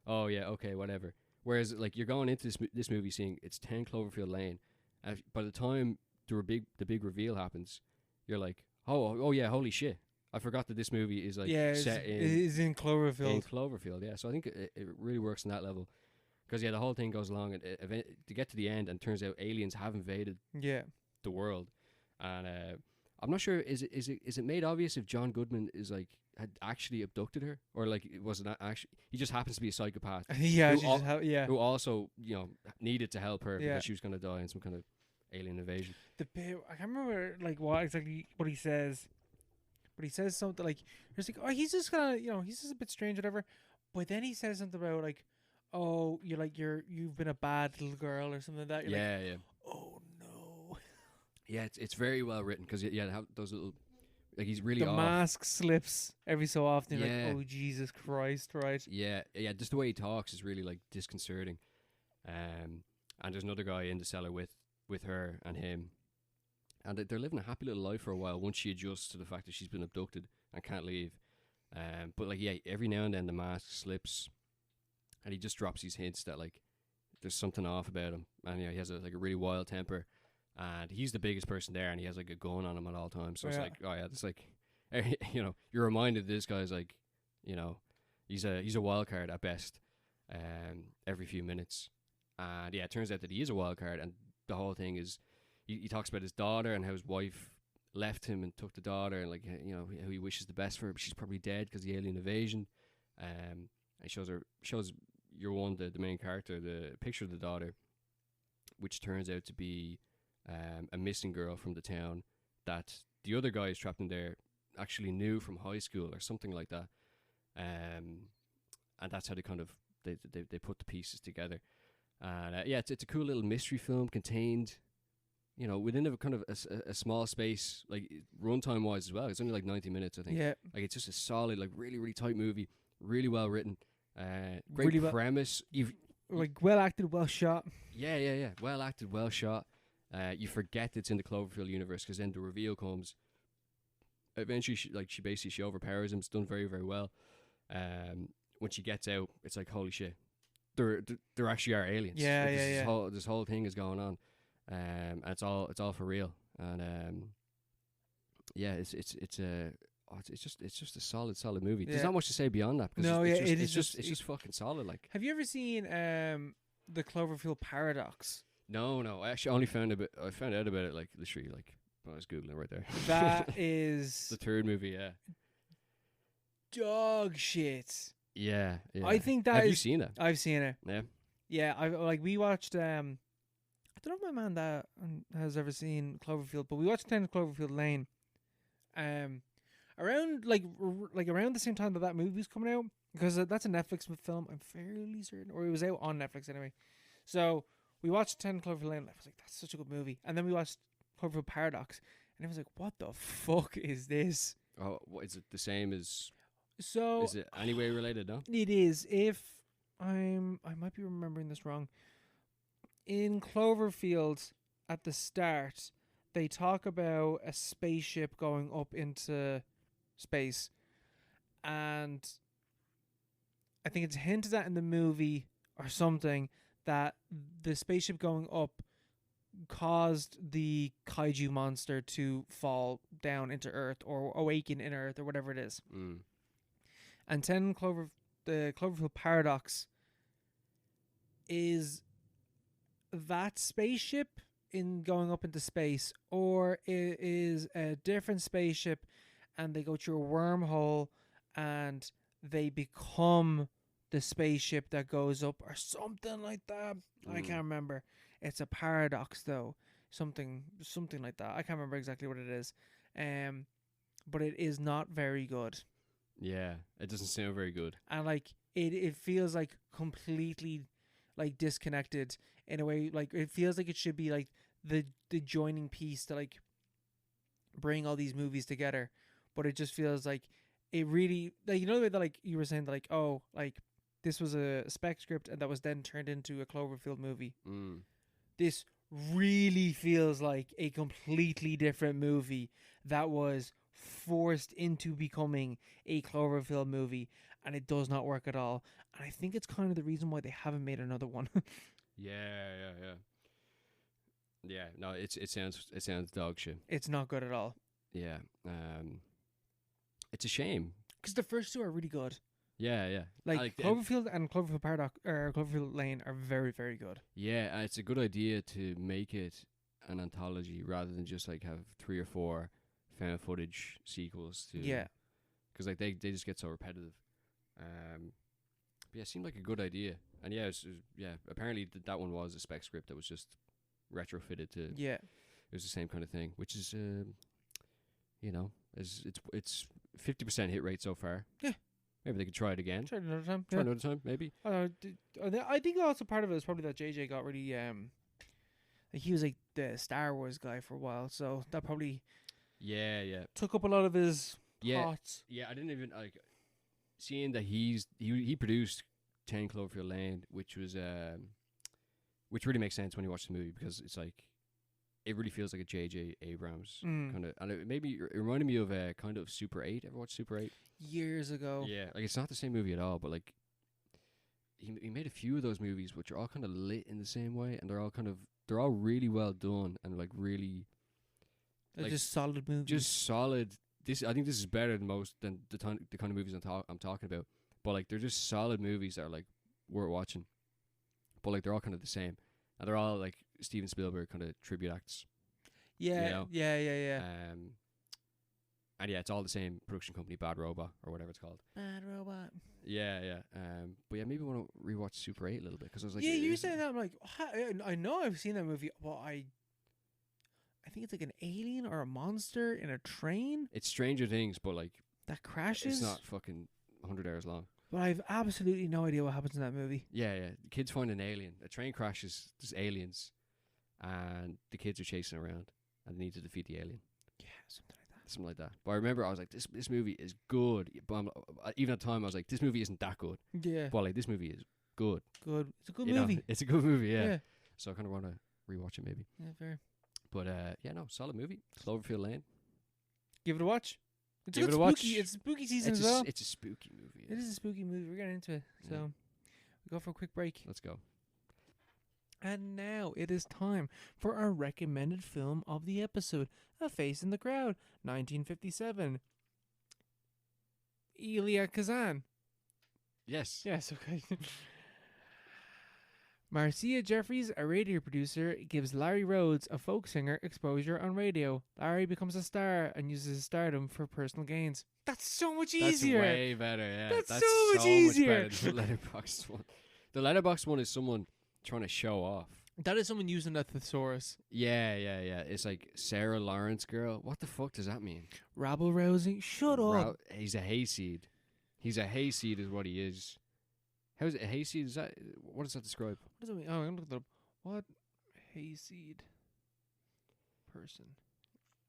oh yeah, okay, whatever. Whereas like you're going into this movie seeing it's 10 Cloverfield Lane, and by the time the big reveal happens, you're like, oh yeah, holy shit. I forgot that this movie is like set in Cloverfield. In Cloverfield, yeah. So I think it really works on that level. Because, yeah, the whole thing goes along and to get to the end, and turns out aliens have invaded the world. And I'm not sure, is it made obvious if John Goodman is like had actually abducted her? Or like it wasn't actually, he just happens to be a psychopath. Who also, you know, needed to help her because she was going to die in some kind of alien invasion. I can't remember like what he says. But he says something like, he's like, oh, he's just kind of, you know, he's just a bit strange, whatever. But then he says something about like, oh, you've been a bad little girl or something like that. You're like, oh no. Yeah, it's very well written because have those little, like he's really the off. Mask slips every so often. You're like, oh Jesus Christ, right? Yeah, just the way he talks is really like disconcerting. And there's another guy in the cellar with her and him, and they're living a happy little life for a while once she adjusts to the fact that she's been abducted and can't leave. But like every now and then the mask slips. And he just drops these hints that like there's something off about him, and he has a really wild temper, and he's the biggest person there, and he has like a gun on him at all times. So it's like, oh yeah, it's like, you know, you're reminded this guy's like, you know, he's a wild card at best, every few minutes, and yeah, it turns out that he is a wild card, and the whole thing is, he talks about his daughter and how his wife left him and took the daughter, and like, you know, how he wishes the best for her, but she's probably dead because of the alien invasion, and shows the main character the picture of the daughter, which turns out to be a missing girl from the town that the other guys trapped in there actually knew from high school or something like that, and that's how they kind of they put the pieces together. And it's a cool little mystery film contained, you know, within a kind of a small space, like runtime wise as well. It's only like 90 minutes, I think. Yeah, like it's just a solid, like really really tight movie, really well written. Great really premise. Like well acted, well shot. Yeah. Well acted, well shot. You forget it's in the Cloverfield universe because then the reveal comes. Eventually, she basically overpowers him. It's done very very well. When she gets out, it's like holy shit, there actually are aliens. This whole thing is going on, and it's all for real. And it's just a solid movie. There's not much to say beyond that. Because it's just fucking solid. Like, have you ever seen the Cloverfield Paradox? No. I actually only found out about it like literally like when I was googling right there. That is the third movie. Yeah. Dog shit. Yeah. I think that. Have you seen it? I've seen it. Yeah. Yeah. We watched. I don't know if my man that has ever seen Cloverfield, but we watched 10 Cloverfield Lane. Around around the same time that movie was coming out, because that's a Netflix film, I'm fairly certain, or it was out on Netflix anyway. So we watched 10 Cloverfield Lane. I was like, that's such a good movie. And then we watched Cloverfield Paradox, and I was like, what the fuck is this? Oh, what, is it the same as? So is it anyway related? No, it is. If I might be remembering this wrong. In Cloverfield, at the start, they talk about a spaceship going up into space, and I think it's hinted at in the movie or something that the spaceship going up caused the kaiju monster to fall down into Earth or awaken in Earth or whatever it is. And the Cloverfield Paradox is that spaceship in going up into space, or it is a different spaceship and they go through a wormhole and they become the spaceship that goes up or something like that. I can't remember. It's a paradox though. Something like that. I can't remember exactly what it is. But it is not very good. Yeah, it doesn't sound very good. And like it feels like completely like disconnected in a way. Like it feels like it should be like the joining piece to like bring all these movies together, but it just feels like it really, like, you know, the way that like you were saying that like, oh, like this was a spec script and that was then turned into a Cloverfield movie. This really feels like a completely different movie that was forced into becoming a Cloverfield movie, and it does not work at all. And I think it's kind of the reason why they haven't made another one. Yeah, no, it sounds dog shit. It's not good at all. Yeah, it's a shame because the first two are really good. Yeah. Like Cloverfield and Cloverfield Paradox or Cloverfield Lane are very, very good. Yeah, it's a good idea to make it an anthology rather than just like have 3 or 4 found footage sequels to. Yeah, because like they just get so repetitive. But yeah, it seemed like a good idea, and apparently that one was a spec script that was just retrofitted to. Yeah, it was the same kind of thing, which is it's 50% hit rate so far. Yeah. Maybe they could try it again. Try it another time. Try another time, maybe. I think also part of it is probably that JJ got really like he was like the Star Wars guy for a while, so that probably took up a lot of his Yeah. thoughts. Yeah, I didn't even like seeing that he produced 10 Cloverfield Lane, which really makes sense when you watch the movie because it's like it really feels like a J.J. Abrams kind of, and it reminded me of kind of Super 8. Ever watched Super 8? Years ago. Yeah, like it's not the same movie at all, but like he made a few of those movies which are all kind of lit in the same way, and they're all really well done and like really They're just solid movies. just solid. I think this is better than most than the kind of movies I'm talking about. But like they're just solid movies that are like worth watching. But like they're all kind of the same, and they're all like Steven Spielberg kind of tribute acts. Yeah, you know? yeah. And yeah, it's all the same production company, Bad Robot or whatever it's called. Bad Robot. Yeah. But yeah, maybe I want to rewatch Super 8 a little bit because I was like, yeah, you're saying that. I'm like, I know I've seen that movie, but I think it's like an alien or a monster in a train. It's Stranger Things, but like that crashes. It's not fucking 100 hours long. But I've absolutely no idea what happens in that movie. Yeah. The kids find an alien. A train crashes. There's aliens, and the kids are chasing around, and they need to defeat the alien. Yeah, something like that. But I remember I was like, this movie is good. But even at the time, I was like, this movie isn't that good. Yeah. But like, this movie is good. Good. It's a good movie. It's a good movie. Yeah. So I kind of want to rewatch it maybe. Yeah, fair. But solid movie. Cloverfield Lane. Give it a watch. It's Give a it a spooky. watch. It's spooky season as well. It's a spooky movie. It is a spooky movie. We're getting into it. So we go for a quick break. Let's go. And now it is time for our recommended film of the episode, A Face in the Crowd, 1957. Elia Kazan. Yes. Yes, okay. Marcia Jeffries, a radio producer, gives Larry Rhodes, a folk singer, exposure on radio. Larry becomes a star and uses his stardom for personal gains. That's so much easier. That's way better, yeah. That's so much easier. Much better than the Letterboxd one. The Letterboxd one is someone trying to show off. That is someone using a thesaurus. Yeah. It's like Sarah Lawrence girl. What the fuck does that mean? Rabble rousing. Shut up. He's a hayseed. He's a hayseed is what he is. How is it? A hayseed? What does that describe? What does it mean? Oh, I'm going to look that up. What? Hayseed person.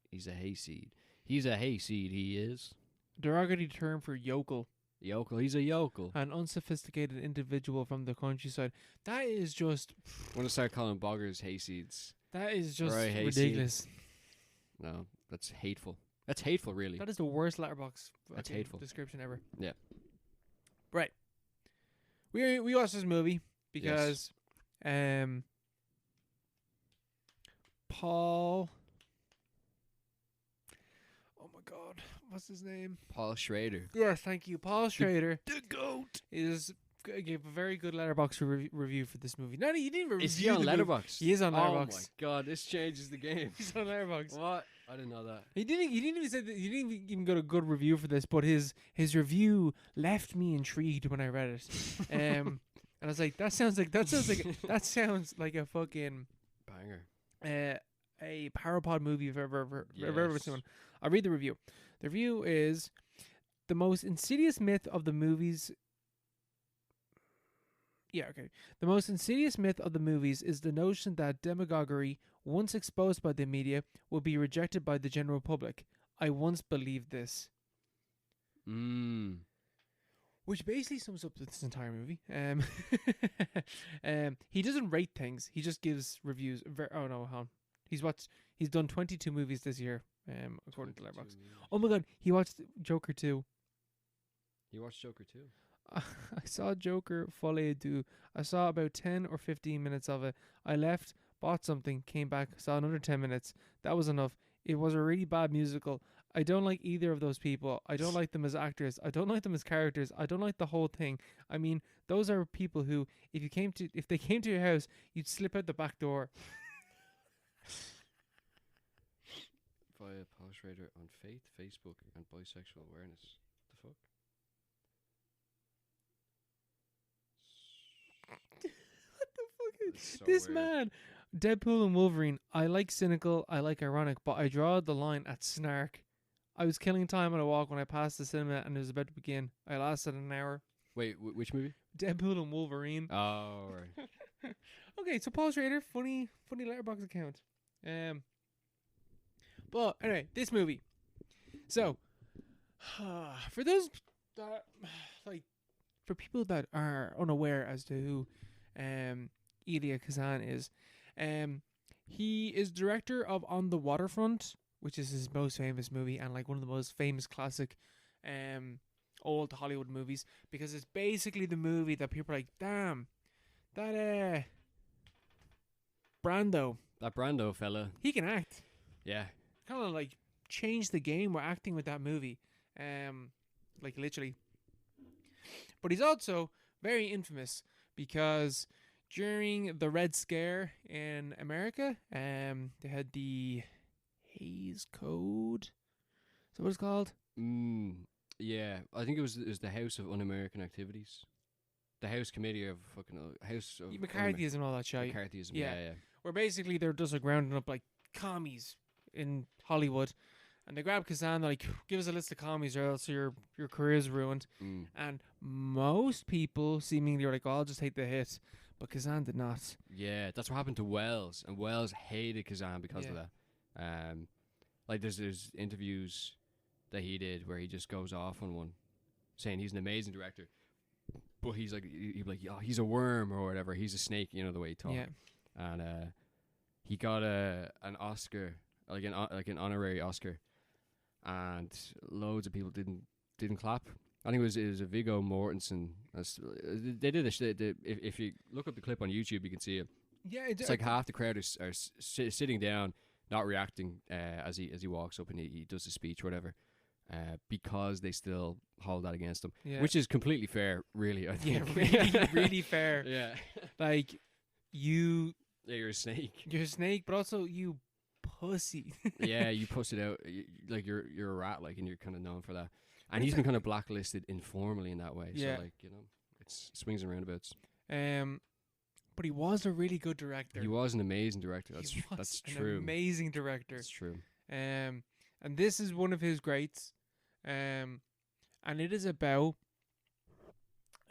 He's a hayseed. He's a hayseed, he is. Derogatory term for yokel. Yokel. He's a yokel. An unsophisticated individual from the countryside. That is just... I'm going to start calling boggers hayseeds. That is just right, ridiculous. No, that's hateful. That's hateful, really. That is the worst letterbox that's hateful description ever. Yeah. Right. We watched this movie because Paul... Oh my God. What's his name? Paul Schrader. Yes, thank you. Paul Schrader. The GOAT. Gave a very good Letterboxd review for this movie. He didn't even review. Is he on Letterboxd? He is on Letterboxd. Oh my God, this changes the game. He's on Letterboxd. What? I didn't know that. He didn't even say that. He didn't even got a good review for this, but his review left me intrigued when I read it. And I was like, that sounds like a fucking banger. A Parapod movie if I've ever seen one. I'll read the review. The review is the most insidious myth of the movies. Yeah, okay. The most insidious myth of the movies is the notion that demagoguery, once exposed by the media, will be rejected by the general public. I once believed this. Which basically sums up this entire movie. He doesn't rate things. He just gives reviews. He's done 22 movies this year. according to Letterboxd. 22 years. Oh my god, he watched Joker 2. You watched Joker too? I saw Joker Folie à I saw about 10 or 15 minutes of it. I left, bought something, came back, saw another 10 minutes. That was enough. It was a really bad musical. I don't like either of those people. I don't like them as actors. I don't like them as characters. I don't like the whole thing. I mean, those are people who, if they came to your house, you'd slip out the back door. Via Post Radar on Faith, Facebook, and Bisexual Awareness. The fuck? What the fuck is So this weird. man? Deadpool and Wolverine. I like cynical. I like ironic, but I draw the line at snark. I was killing time on a walk when I passed the cinema and it was about to begin. I lasted an hour. Wait, which movie? Deadpool and Wolverine. Oh, right. Okay, so Paul Schrader, funny Letterboxd account. But anyway, this movie. So, for those that for people that are unaware as to who Elia Kazan is, he is director of On the Waterfront, which is his most famous movie and like one of the most famous classic old Hollywood movies, because it's basically the movie that people are like, damn, that Brando, That Brando fella. he can act. Yeah. Kind of like changed the game we're acting with that movie. Like literally. But he's also very infamous because during the Red Scare in America, they had the Hays Code. Is that what it's called? Yeah. I think it was the House of Un-American Activities. The House Committee of fucking House of McCarthyism and all that shit. McCarthyism. Yeah. Yeah. Where basically they're just like rounding up like commies in Hollywood. And they grab Kazan, they're like, give us a list of commies or else your career's ruined. And most people seemingly are like, oh, I'll just take the hit. But Kazan did not. Yeah, that's what happened to Wells. And Wells hated Kazan because of that. Like there's interviews that he did where he just goes off on one, saying he's an amazing director. But he's like, he'd be like, oh, he's a worm or whatever. He's a snake, you know, the way he talks. Yeah. And he got an Oscar, like an honorary Oscar. And loads of people didn't clap. I think it was a Viggo Mortensen. They did this. If you look up the clip on YouTube, you can see it. Yeah, It's like half the crowd are sitting down, not reacting as he walks up and he does his speech or whatever, because they still hold that against him, which is completely fair, really. I think. Yeah, really fair. Yeah, like you're a snake. You're a snake, but also you pussy. Yeah, you puss it out. Like you're a rat, like, and you're kind of known for that. And he's been kind of blacklisted informally in that way. Yeah. So like, you know, it's swings and roundabouts. But he was a really good director. He was an amazing director. That's true. An amazing director. That's true. And this is one of his greats. And it is about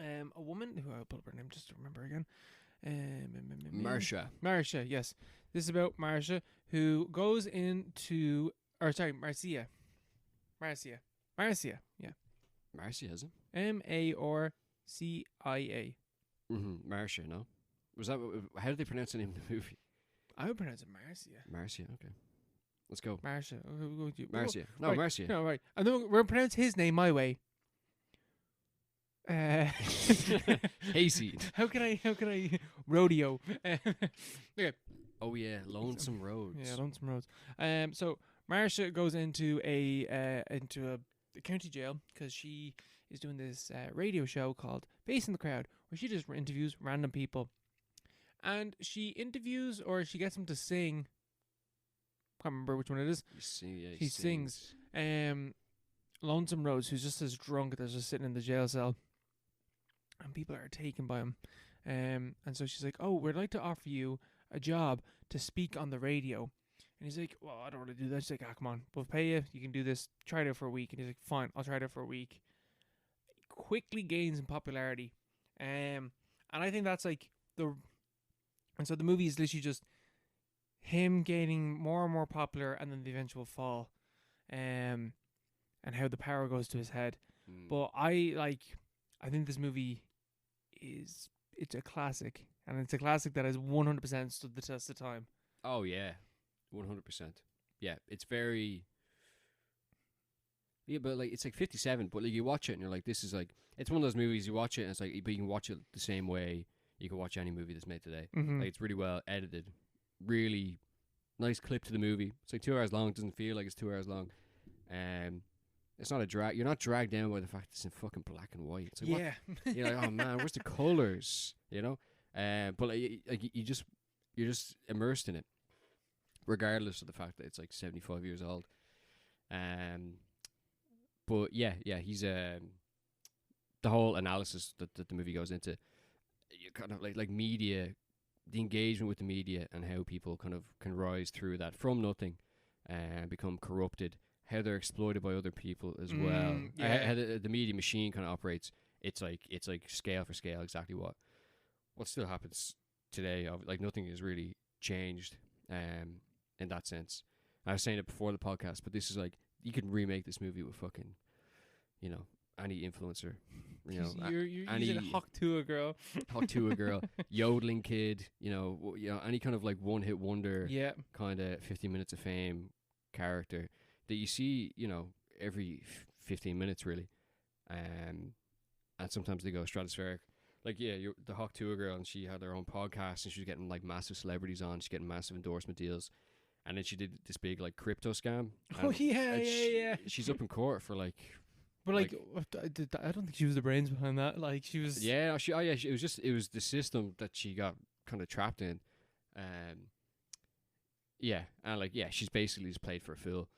a woman who I'll pull up her name just to remember again. Marcia, yes. This is about Marcia who goes into Marcia, yeah. Marcia, is it? Marcia. Marcia, no? Was that how did they pronounce the name of the movie? I would pronounce it Marcia. Marcia, okay. Let's go. Marcia. Marcia. No, right. Marcia. No, right. And then we're going to pronounce his name my way. Hayseed. How can I rodeo? Okay. Oh yeah, Lonesome Roads. Yeah, Lonesome Roads. So Marcia goes into a county jail because she is doing this radio show called Facing the Crowd, where she just interviews random people, and she interviews or she gets them to sing. Can't remember which one it is. He sings. Lonesome Roads, who's just as drunk that's just sitting in the jail cell, and people are taken by him. And so she's like, "Oh, we'd like to offer you a job to speak on the radio." And he's like, "Well, I don't want to do that." She's like, "Ah, come on, we'll pay you. You can do this. Try it out for a week." And he's like, "Fine, I'll try it out for a week." Quickly gains in popularity, and I think that's like and so the movie is literally just him gaining more and more popular, and then the eventual fall, and how the power goes to his head. But I think this movie it's a classic, and it's a classic that has 100% stood the test of time. Oh yeah, 100%. Yeah, it's very Yeah, but like it's like 57. But like you watch it and you're like, this is like it's one of those movies you watch it and it's like, but you can watch it the same way you can watch any movie that's made today. Like it's really well edited, really nice clip to the movie. It's like 2 hours long. It doesn't feel like it's 2 hours long. It's not a drag. You're not dragged down by the fact it's in fucking black and white. It's like, what? You're like, oh man, where's the colors? You know. But like you're just immersed in it, regardless of the fact that it's like 75 years old. But yeah, he's the whole analysis that the movie goes into, you kind of like media, the engagement with the media and how people kind of can rise through that from nothing and become corrupted, how they're exploited by other people as well. How the media machine kind of operates. It's like scale for scale exactly what still happens today. Like nothing has really changed in that sense. I was saying it before the podcast, but this is like, you can remake this movie with fucking, any influencer, you're using Hawk Tua girl, yodeling kid, any kind of like one hit wonder, kind of 15 minutes of fame character that you see, every 15 minutes really, and sometimes they go stratospheric. Like you're the Hawk Tua girl, and she had her own podcast, and she was getting like massive celebrities on. She's getting massive endorsement deals. And then she did this big like crypto scam. She's up in court for like. But like I don't think she was the brains behind that. Like she was. Yeah, it was the system that she got kind of trapped in. She's basically just played for a fool.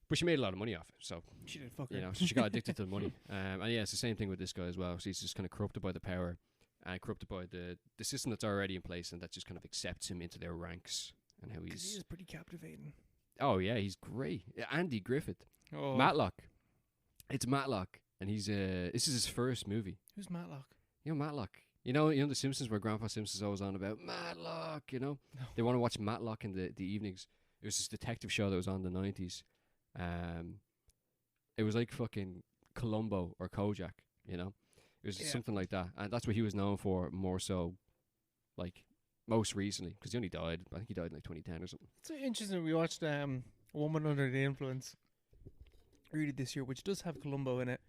But she made a lot of money off it, so she did fuck her. So she got addicted to the money. And it's the same thing with this guy as well. So he's just kind of corrupted by the power, and corrupted by the system that's already in place, and that just kind of accepts him into their ranks. And how he is pretty captivating. Oh yeah, he's great. Andy Griffith, oh. Matlock. It's Matlock, and he's this is his first movie. Who's Matlock? Matlock. You know The Simpsons, where Grandpa Simpson's always on about Matlock. No. They want to watch Matlock in the evenings. It was this detective show that was on in the 90s. It was like fucking Columbo or Kojak. It was something like that, and that's what he was known for more so, like. Most recently, because he only died. I think he died in like 2010 or something. It's interesting. We watched Woman Under the Influence earlier this year, which does have Columbo in it.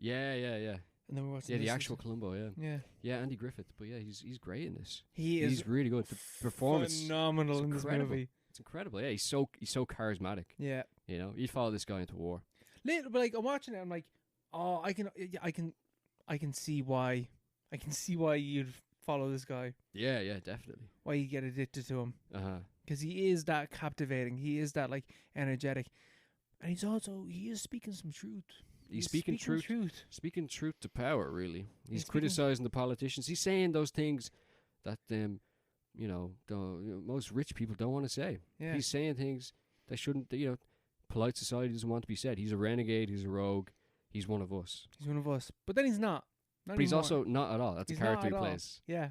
Yeah. And then we watched the actual Columbo. Yeah, Andy Griffith. But yeah, he's great in this. He's really good. The performance phenomenal in this movie. It's incredible. Yeah, he's so charismatic. Yeah, you'd follow this guy into war. But like I'm watching it, I'm like, oh, I can see why. I can see why you'd follow this guy. Yeah, definitely. Why you get addicted to him. Because he is that captivating. He is that like energetic. And he is speaking some truth. He's speaking truth. Speaking truth to power, really. He's criticizing the politicians. He's saying those things that most rich people don't want to say. Yeah. He's saying things that shouldn't, polite society doesn't want to be said. He's a renegade, he's a rogue, he's one of us. But then he's not. But he's also not at all. That's a character he plays. Yeah.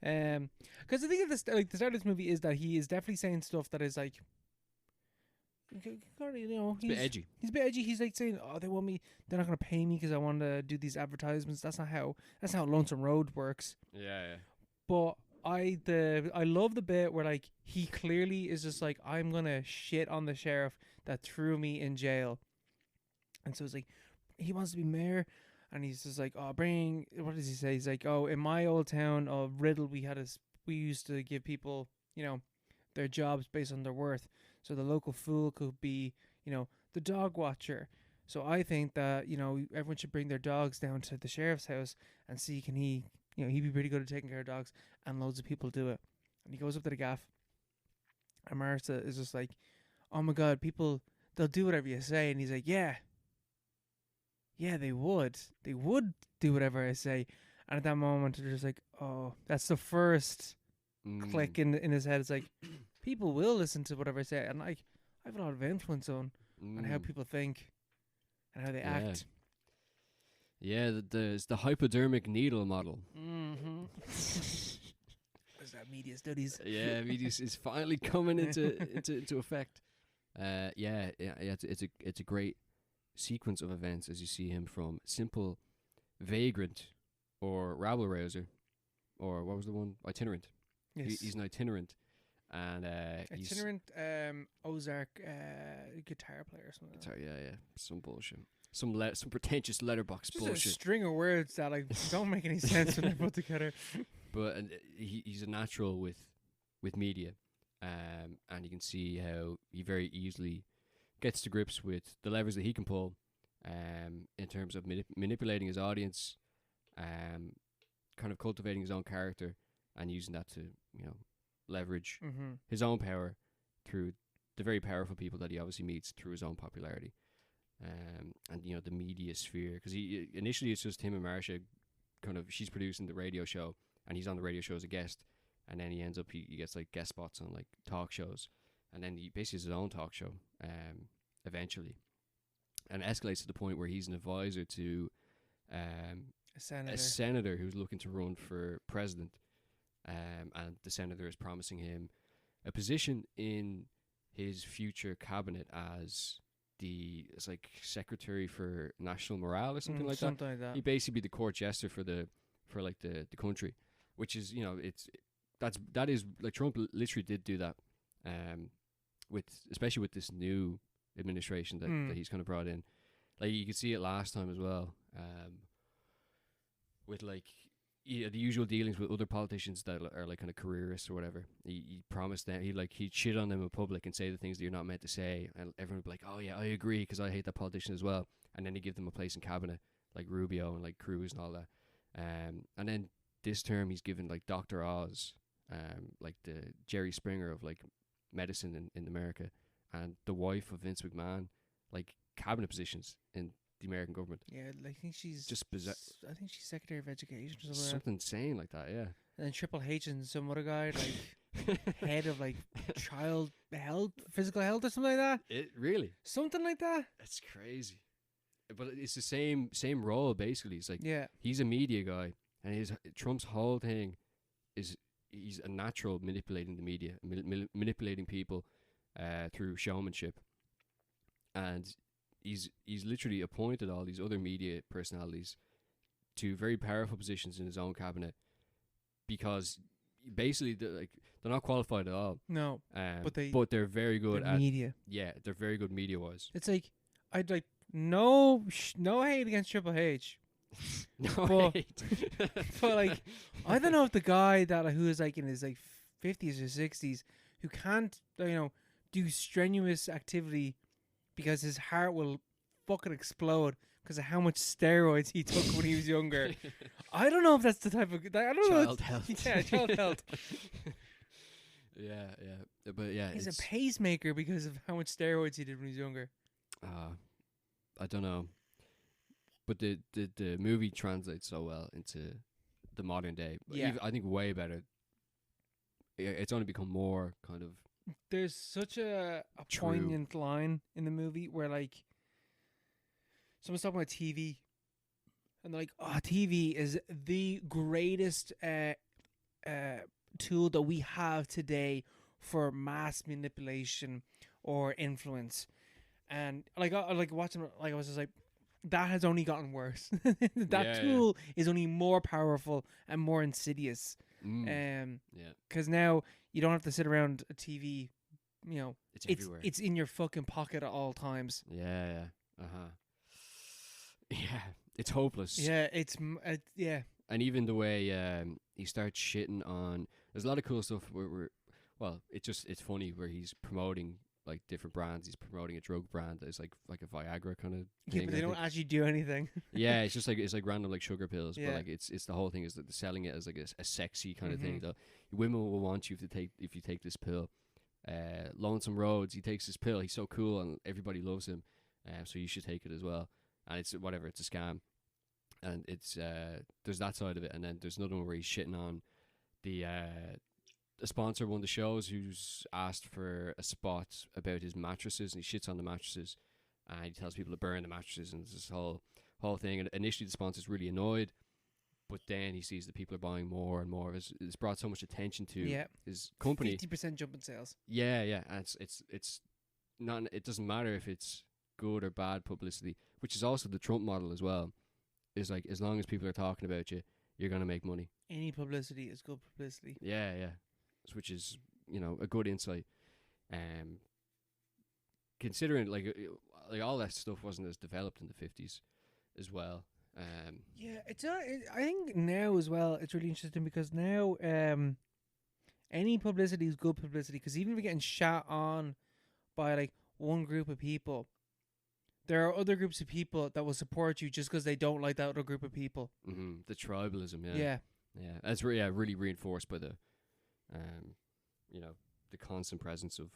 Because I think the start of this movie is that he is definitely saying stuff that is like, he's a bit edgy. He's a bit edgy. He's like saying, "Oh, they want me. They're not going to pay me because I want to do these advertisements." That's not how Lonesome Road works. Yeah. But I love the bit where like he clearly is just like, I'm gonna shit on the sheriff that threw me in jail, and so it's like he wants to be mayor. And he's just like, what does he say? He's like, in my old town of Riddle, we used to give people, their jobs based on their worth. So the local fool could be, the dog watcher. So I think that, everyone should bring their dogs down to the sheriff's house and see, can he, he'd be pretty good at taking care of dogs. And loads of people do it. And he goes up to the gaff. And Martha is just like, oh my God, people, they'll do whatever you say. And he's like, yeah, they would. They would do whatever I say. And at that moment, they're just like, oh, that's the first click in his head. It's like, people will listen to whatever I say. And like, I have a lot of influence on how people think and how they act. Yeah, it's the hypodermic needle model. Mm-hmm. What's that, media studies? Yeah, media is finally coming into effect. It's a great sequence of events as you see him from simple vagrant or rabble rouser, or what was the one, itinerant. Yes. He's an itinerant, and he's itinerant Ozark guitar player or something. guitar, yeah, some bullshit, some pretentious letterbox Just bullshit. a string of words that like don't make any sense when they're put together. But he's a natural with media, and you can see how he very easily gets to grips with the levers that he can pull, in terms of manipulating his audience, kind of cultivating his own character, and using that to leverage his own power through the very powerful people that he obviously meets through his own popularity, and the media sphere. Because he initially it's just him and Marsha, kind of she's producing the radio show, and he's on the radio show as a guest, and then he ends up he gets like guest spots on like talk shows, and then he basically has his own talk show, eventually, and it escalates to the point where he's an advisor to a senator who's looking to run for president, and the senator is promising him a position in his future cabinet as it's like secretary for national morale or something like something like that. He'd basically be the court jester for the country, which is that is like Trump literally did do that, especially with this new administration that he's kind of brought in. Like you could see it last time as well, with like the usual dealings with other politicians that are like kind of careerists or whatever. He promised them he'd shit on them in public and say the things that you're not meant to say, and everyone would be like, oh yeah, I agree because I hate that politician as well, and then he'd give them a place in cabinet like Rubio and like Cruz and all that, and then this term he's given like Dr. Oz, like the Jerry Springer of like medicine in America, and the wife of Vince McMahon, like cabinet positions in the American government. Yeah, I think she's just bizarre. I think she's Secretary of Education or something insane like that. Yeah. And then Triple H and some other guy like head of like child health, physical health or something like that. It really something like that. That's crazy. But it's the same role basically. It's like he's a media guy, and Trump's whole thing is he's a natural manipulating the media, manipulating people through showmanship, and he's literally appointed all these other media personalities to very powerful positions in his own cabinet because basically they're not qualified at all. No, but they're very good at media. Yeah, they're very good media wise. It's like I'd like no hate against Triple H. No hate. But like I don't know if the guy that who is like in his like 50s or 60s who can't do strenuous activity because his heart will fucking explode because of how much steroids he took when he was younger. I don't know if that's the type of I don't know. Child health. Yeah, child health. Yeah, but yeah, he's a pacemaker because of how much steroids he did when he was younger. I don't know, but the movie translates so well into the modern day. Yeah, I think way better. It's only become more kind of. There's such a poignant line in the movie where like someone's talking about TV, and they're like, "Oh, TV is the greatest tool that we have today for mass manipulation or influence." And like I like watching, like I was just like, that has only gotten worse. That tool is only more powerful and more insidious. Because now you don't have to sit around a TV. It's everywhere. It's in your fucking pocket at all times. Yeah. Yeah, it's hopeless. Yeah, yeah. And even the way he starts shitting on, there's a lot of cool stuff where it's funny where he's promoting like different brands. He's promoting a drug brand that's like a Viagra kind of thing. Yeah, but they don't actually do anything. Yeah, it's just like random like sugar pills. Yeah. But like it's the whole thing is that they're selling it as like a sexy kind of thing. So women will want you if you take this pill. Lonesome Rhodes, he takes this pill. He's so cool and everybody loves him. So you should take it as well. And it's a scam. And it's there's that side of it, and then there's another one where he's shitting on the sponsor of one of the shows who's asked for a spot about his mattresses, and he shits on the mattresses, and he tells people to burn the mattresses, and it's this whole thing. And initially the sponsor's really annoyed, but then he sees that people are buying more and more. It's brought so much attention to his company. 50% jump in sales. Yeah, and it's not. It doesn't matter if it's good or bad publicity, which is also the Trump model as well. Is like as long as people are talking about you, you're gonna make money. Any publicity is good publicity. Yeah. Which is a good insight. Considering like all that stuff wasn't as developed in the 50s as well. Yeah, I think now as well, it's really interesting because now any publicity is good publicity, because even if you're getting shot on by like one group of people, there are other groups of people that will support you just because they don't like that other group of people. The tribalism, Yeah. That's really reinforced by the the constant presence of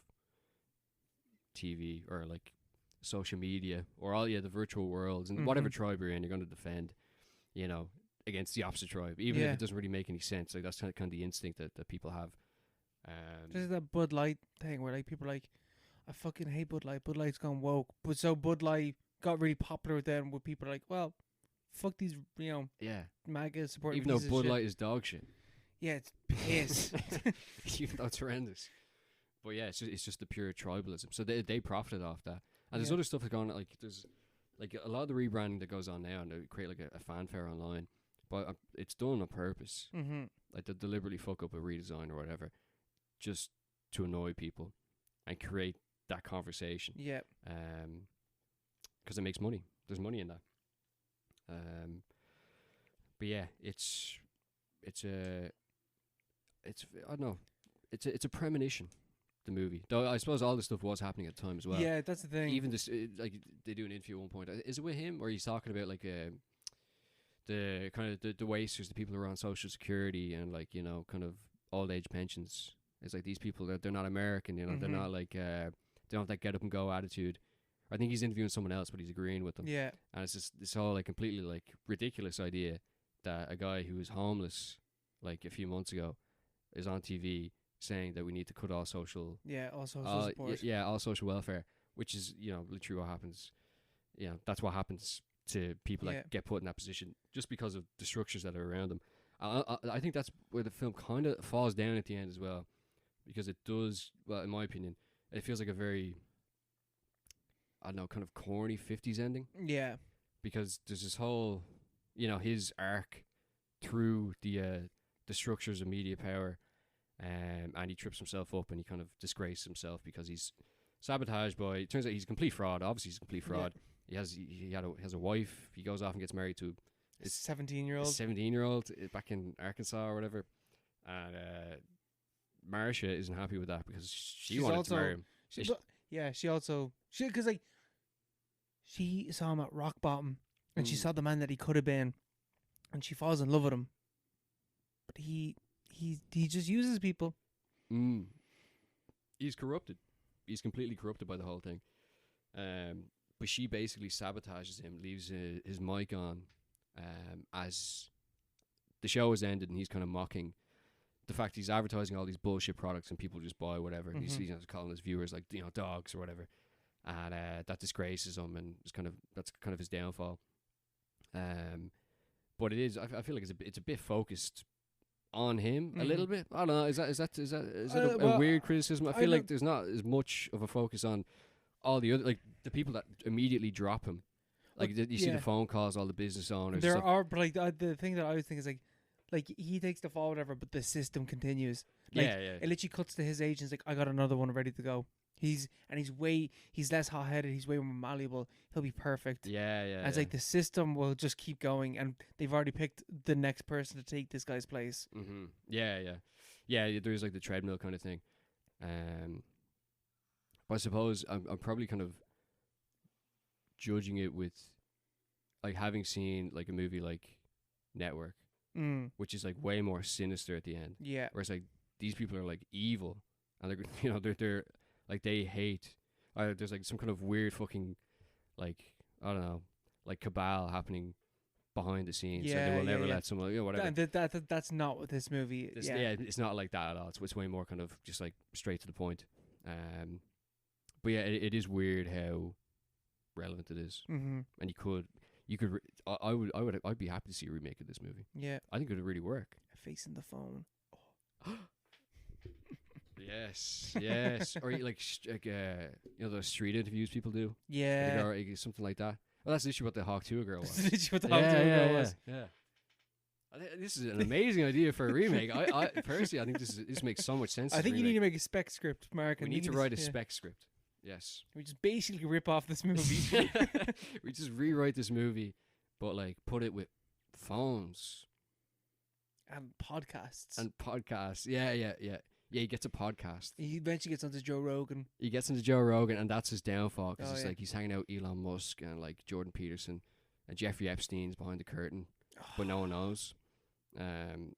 TV or like social media or all the virtual worlds, and whatever tribe you're in, you're going to defend, against the opposite tribe, even if it doesn't really make any sense. Like that's kind of the instinct that people have. There's that Bud Light thing where like people are like, I fucking hate Bud Light. Bud Light's gone woke, but so Bud Light got really popular then, with people like, well, fuck these, MAGA supporting. Even though Bud Light is dog shit. Yeah, it's piss. Even though it's horrendous. But yeah, it's just the pure tribalism. So they profited off that. And there's other stuff that's going on. Like there's like a lot of the rebranding that goes on now, and they create like a fanfare online. But it's done on purpose. Like they deliberately fuck up a redesign or whatever, just to annoy people and create that conversation. Yeah. Because it makes money. There's money in that. But yeah, it's I don't know. It's a premonition. The movie, though, I suppose all this stuff was happening at the time as well. Yeah, that's the thing. Even this, like they do an interview at one point. Is it with him, or he's talking about like the kind of the wasters, the people who are on social security and like kind of old age pensions. It's like these people they're not American, they're not like they don't have that get up and go attitude. I think he's interviewing someone else, but he's agreeing with them. Yeah, and it's just this whole like completely like ridiculous idea that a guy who was homeless like a few months ago is on TV saying that we need to cut all social support. All social welfare, which is literally what happens. That's what happens to people that get put in that position just because of the structures that are around them. I think that's where the film kind of falls down at the end as well, because it does, well, in my opinion, it feels like a very, I don't know, kind of corny 50s ending. Yeah, because there's this whole his arc through the structures of media power. And he trips himself up and he kind of disgraces himself because he's sabotaged by. It turns out he's a complete fraud. Obviously, he's a complete fraud. Yeah. He has a wife. He goes off and gets married to a 17-year-old. 17-year-old back in Arkansas or whatever. And Marcia isn't happy with that because she wanted to marry him. Because like she saw him at rock bottom and she saw the man that he could have been, and she falls in love with him. But he just uses people. He's corrupted. He's completely corrupted by the whole thing. But she basically sabotages him, leaves his mic on as the show has ended, and he's kind of mocking the fact he's advertising all these bullshit products and people just buy whatever. And he's calling his viewers like dogs or whatever, and that disgraces him, and that's kind of his downfall. But it is. I feel like it's a bit focused on him a little bit. I don't know. Is that a weird criticism? I feel like there's not as much of a focus on all the other, like the people that immediately drop him. Like you see the phone calls, all the business owners. There are, but like the thing that I always think is like he takes the fall, whatever, but the system continues. Like, it literally cuts to his agents like, I got another one ready to go. He's less hot-headed. He's way more malleable. He'll be perfect. And it's like the system will just keep going, and they've already picked the next person to take this guy's place. Yeah. There's like the treadmill kind of thing. But I suppose I'm probably kind of judging it with like having seen like a movie like Network, which is like way more sinister at the end. Yeah, where it's like these people are like evil, and they're like they hate. There's like some kind of weird fucking, like, I don't know, like cabal happening behind the scenes. Yeah, they will never let someone, whatever. That's not what this movie. It's not like that at all. It's way more kind of just like straight to the point. But yeah, it is weird how relevant it is. And you could. I'd be happy to see a remake of this movie. Yeah, I think it would really work. Facing the phone. Yes. Or like those street interviews people do. Yeah. Or something like that. Well, that's literally what the Hawk Tuah girl was. That's literally what the Hawk Tuah girl was. Yeah. This is an amazing idea for a remake. I personally, I think this makes so much sense. I think you need to make a spec script, Mark. We need to write a spec script. Yes. We just basically rip off this movie. We just rewrite this movie, but like put it with phones and podcasts. Yeah. He gets a podcast. He eventually gets onto Joe Rogan. And that's his downfall because it's like he's hanging out with Elon Musk and like Jordan Peterson and Jeffrey Epstein's behind the curtain, but no one knows. And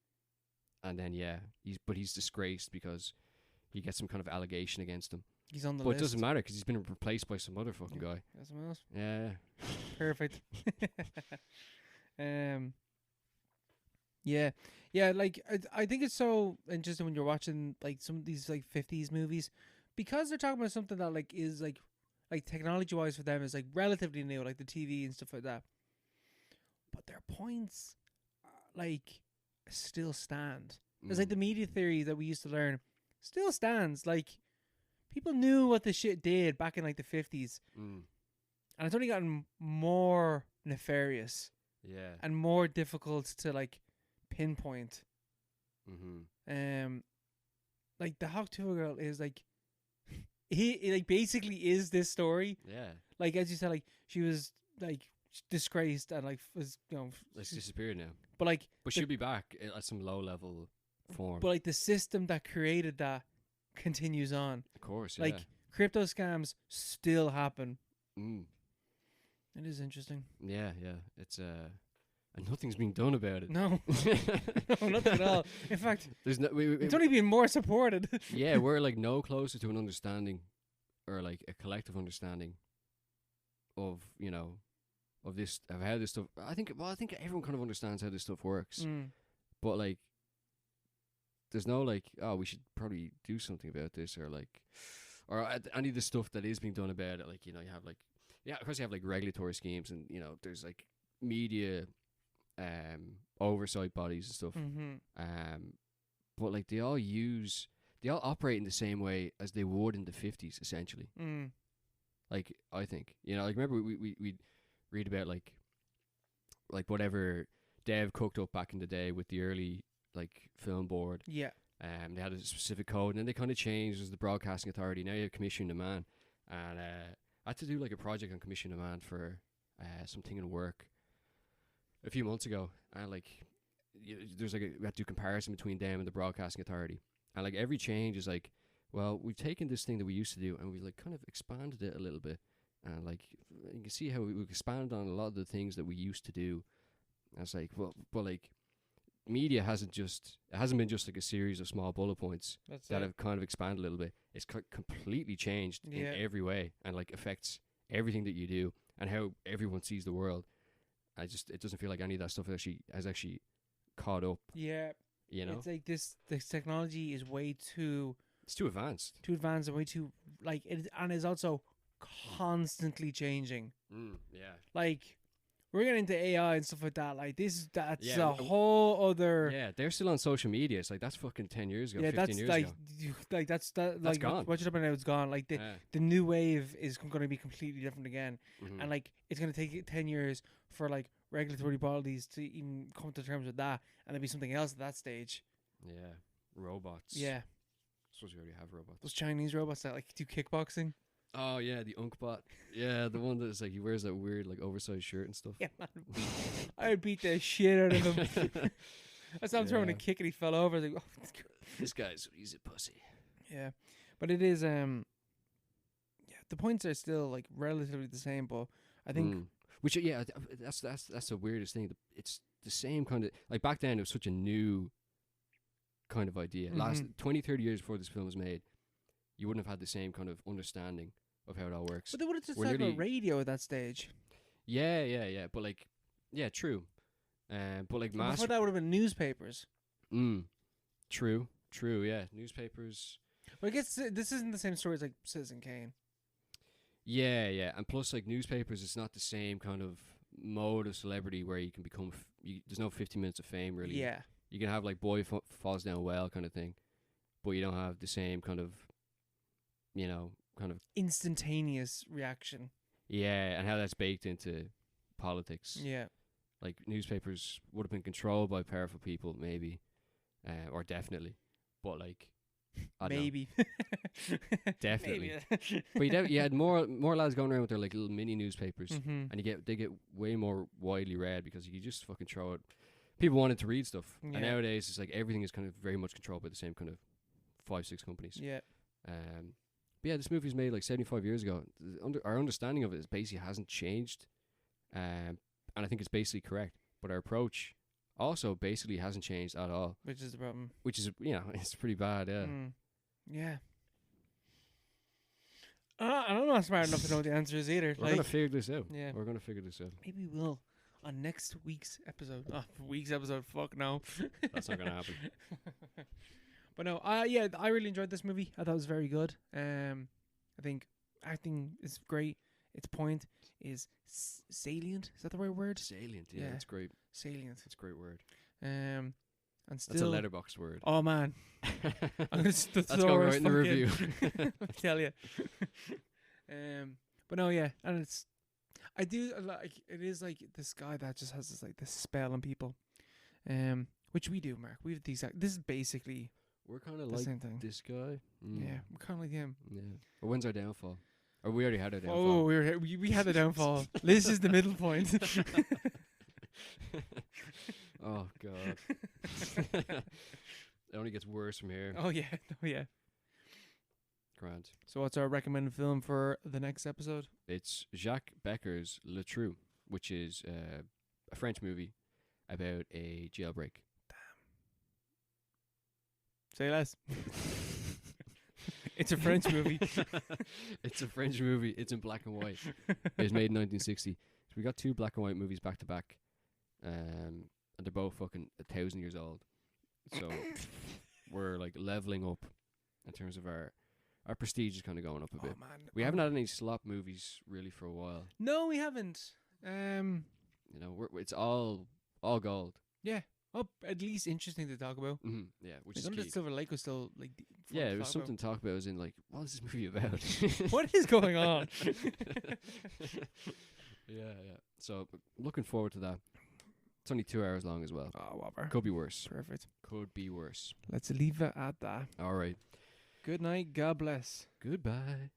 then he's disgraced because he gets some kind of allegation against him. He's on the list. But it doesn't matter because he's been replaced by some other fucking guy. Someone else? Yeah. Perfect. Yeah, like I think it's so interesting when you're watching like some of these like 50s movies because they're talking about something that like is like technology wise for them is like relatively new, like the TV and stuff like that. But their points like still stand. It's like the media theory that we used to learn still stands. Like people knew what this shit did back in like the 50s. And it's only gotten more nefarious. Yeah. And more difficult to like pinpoint. Like the Hawk Tuah girl is like he like basically is this story. Yeah. Like as you said, like she was like disgraced and like was like disappeared now. But she'll be back at some low level form. But like the system that created that continues on. Of course, like crypto scams still happen. It is interesting. Yeah. It's and nothing's being done about it. No, no, nothing at all. In fact, it's only being more supported. Yeah, we're like no closer to an understanding, or like a collective understanding of of how this stuff. I think everyone kind of understands how this stuff works, but like, there's no like, oh, we should probably do something about this, or any of the stuff that is being done about it. Like you have like, of course you have like regulatory schemes, and there's like media oversight bodies and stuff, but like they all operate in the same way as they would in the 50s essentially. Like I think like remember we read about like whatever Dev cooked up back in the day with the early like film board. They had a specific code, and then they kind of changed as the broadcasting authority. Now you have commission demand, and I had to do like a project on commission demand for something in work a few months ago, and like there's like we had to do comparison between them and the broadcasting authority, and like every change is like, well, we've taken this thing that we used to do and we like kind of expanded it a little bit, and like you can see how we've expanded on a lot of the things that we used to do. And it's like, well, but like media hasn't been just like a series of small bullet points that have kind of expanded a little bit. It's completely changed in every way, and like affects everything that you do and how everyone sees the world. It doesn't feel like any of that stuff has actually caught up. Yeah. It's like this technology is way too... It's too advanced. And way too... Like, and it's also constantly changing. Yeah. Like, we're getting into AI and stuff like that. Like, that's a whole other... Yeah, they're still on social media. It's like, that's fucking 10 years ago, 15 years ago. That's gone. What you're talking about now is gone. Like, the new wave is going to be completely different again. And, like, it's going to take 10 years for, like, regulatory bodies to even come to terms with that. And there'll be something else at that stage. Yeah. Robots. Yeah. I suppose we already have robots. Those Chinese robots that, like, do kickboxing. Oh, yeah, the Unkbot. Yeah, the one that's like, he wears that weird, like, oversized shirt and stuff. Yeah, man. I would beat the shit out of him. I saw him throwing a kick and he fell over. I was like, oh, he's a pussy. Yeah. But it is, the points are still, like, relatively the same, but I think... Which, yeah, that's the weirdest thing. It's the same kind of... Like, back then, it was such a new kind of idea. Last 20, 30 years before this film was made, you wouldn't have had the same kind of understanding of how it all works. But they would have just had a radio at that stage. Yeah. But, like, yeah, true. But, like, before that would have been newspapers. True, yeah. Newspapers. Well, I guess this isn't the same story as, like, Citizen Kane. Yeah. And plus, like, newspapers, it's not the same kind of mode of celebrity where you can become... there's no 50 minutes of fame, really. Yeah. You can have, like, boy falls down well kind of thing, but you don't have the same kind of, kind of... instantaneous reaction. Yeah, and how that's baked into politics. Yeah. Like newspapers would have been controlled by powerful people, maybe, or definitely, but like. I don't Maybe. know. Definitely. Maybe. But you had more lads going around with their like little mini newspapers, Mm-hmm. and they get way more widely read because you could just fucking throw it. People wanted to read stuff, Yeah. and nowadays it's like everything is kind of very much controlled by the same kind of 5-6 companies. Yeah. But yeah, this movie was made like 75 years ago. Our understanding of it is basically hasn't changed, and I think it's basically correct. But our approach also basically hasn't changed at all. Which is the problem. Which is, it's pretty bad, yeah. Yeah. I'm not smart enough to know the answers either. We're going to figure this out. Yeah. We're going to figure this out. Maybe we will on next week's episode. Fuck no. That's not going to happen. But no, yeah, I really enjoyed this movie. I thought it was very good. I think acting is great. Its point is salient. Is that the right word? Salient, yeah. That's great. Salient. That's a great word. And still, that's a letterbox word. Oh man, I'm gonna Let's go right in the review. I tell you. But no, yeah, and I do like it is like this guy that just has this spell on people, which we do, Mark. We have these. This is basically we're kind of the like same thing. this guy. Yeah, we're kind of like him. Yeah. But when's our downfall? Or we already had our downfall. Oh, we had the downfall. This is the middle point. Oh God. It only gets worse from here. Oh yeah. Grand. So what's our recommended film for the next episode? It's Jacques Becker's Le Trou, which is a French movie about a jailbreak. Say less. It's a French movie. It's a French movie. It's in black and white. It was made in 1960. So we got 2 black and white movies back to back. And they're both fucking 1,000 years old. So we're like leveling up in terms of our prestige is kind of going up a bit. Man. We haven't had any slop movies really for a while. No, we haven't. It's all gold. Yeah. Oh, at least interesting to talk about. Mm-hmm. Yeah, which is Under key. Silver Lake was still like. Yeah, it was something to talk about. As in, like, what is this movie about? What is going on? Yeah. So looking forward to that. It's only 2 hours long as well. Oh, whopper. Could be worse. Perfect. Could be worse. Let's leave it at that. All right. Good night. God bless. Goodbye.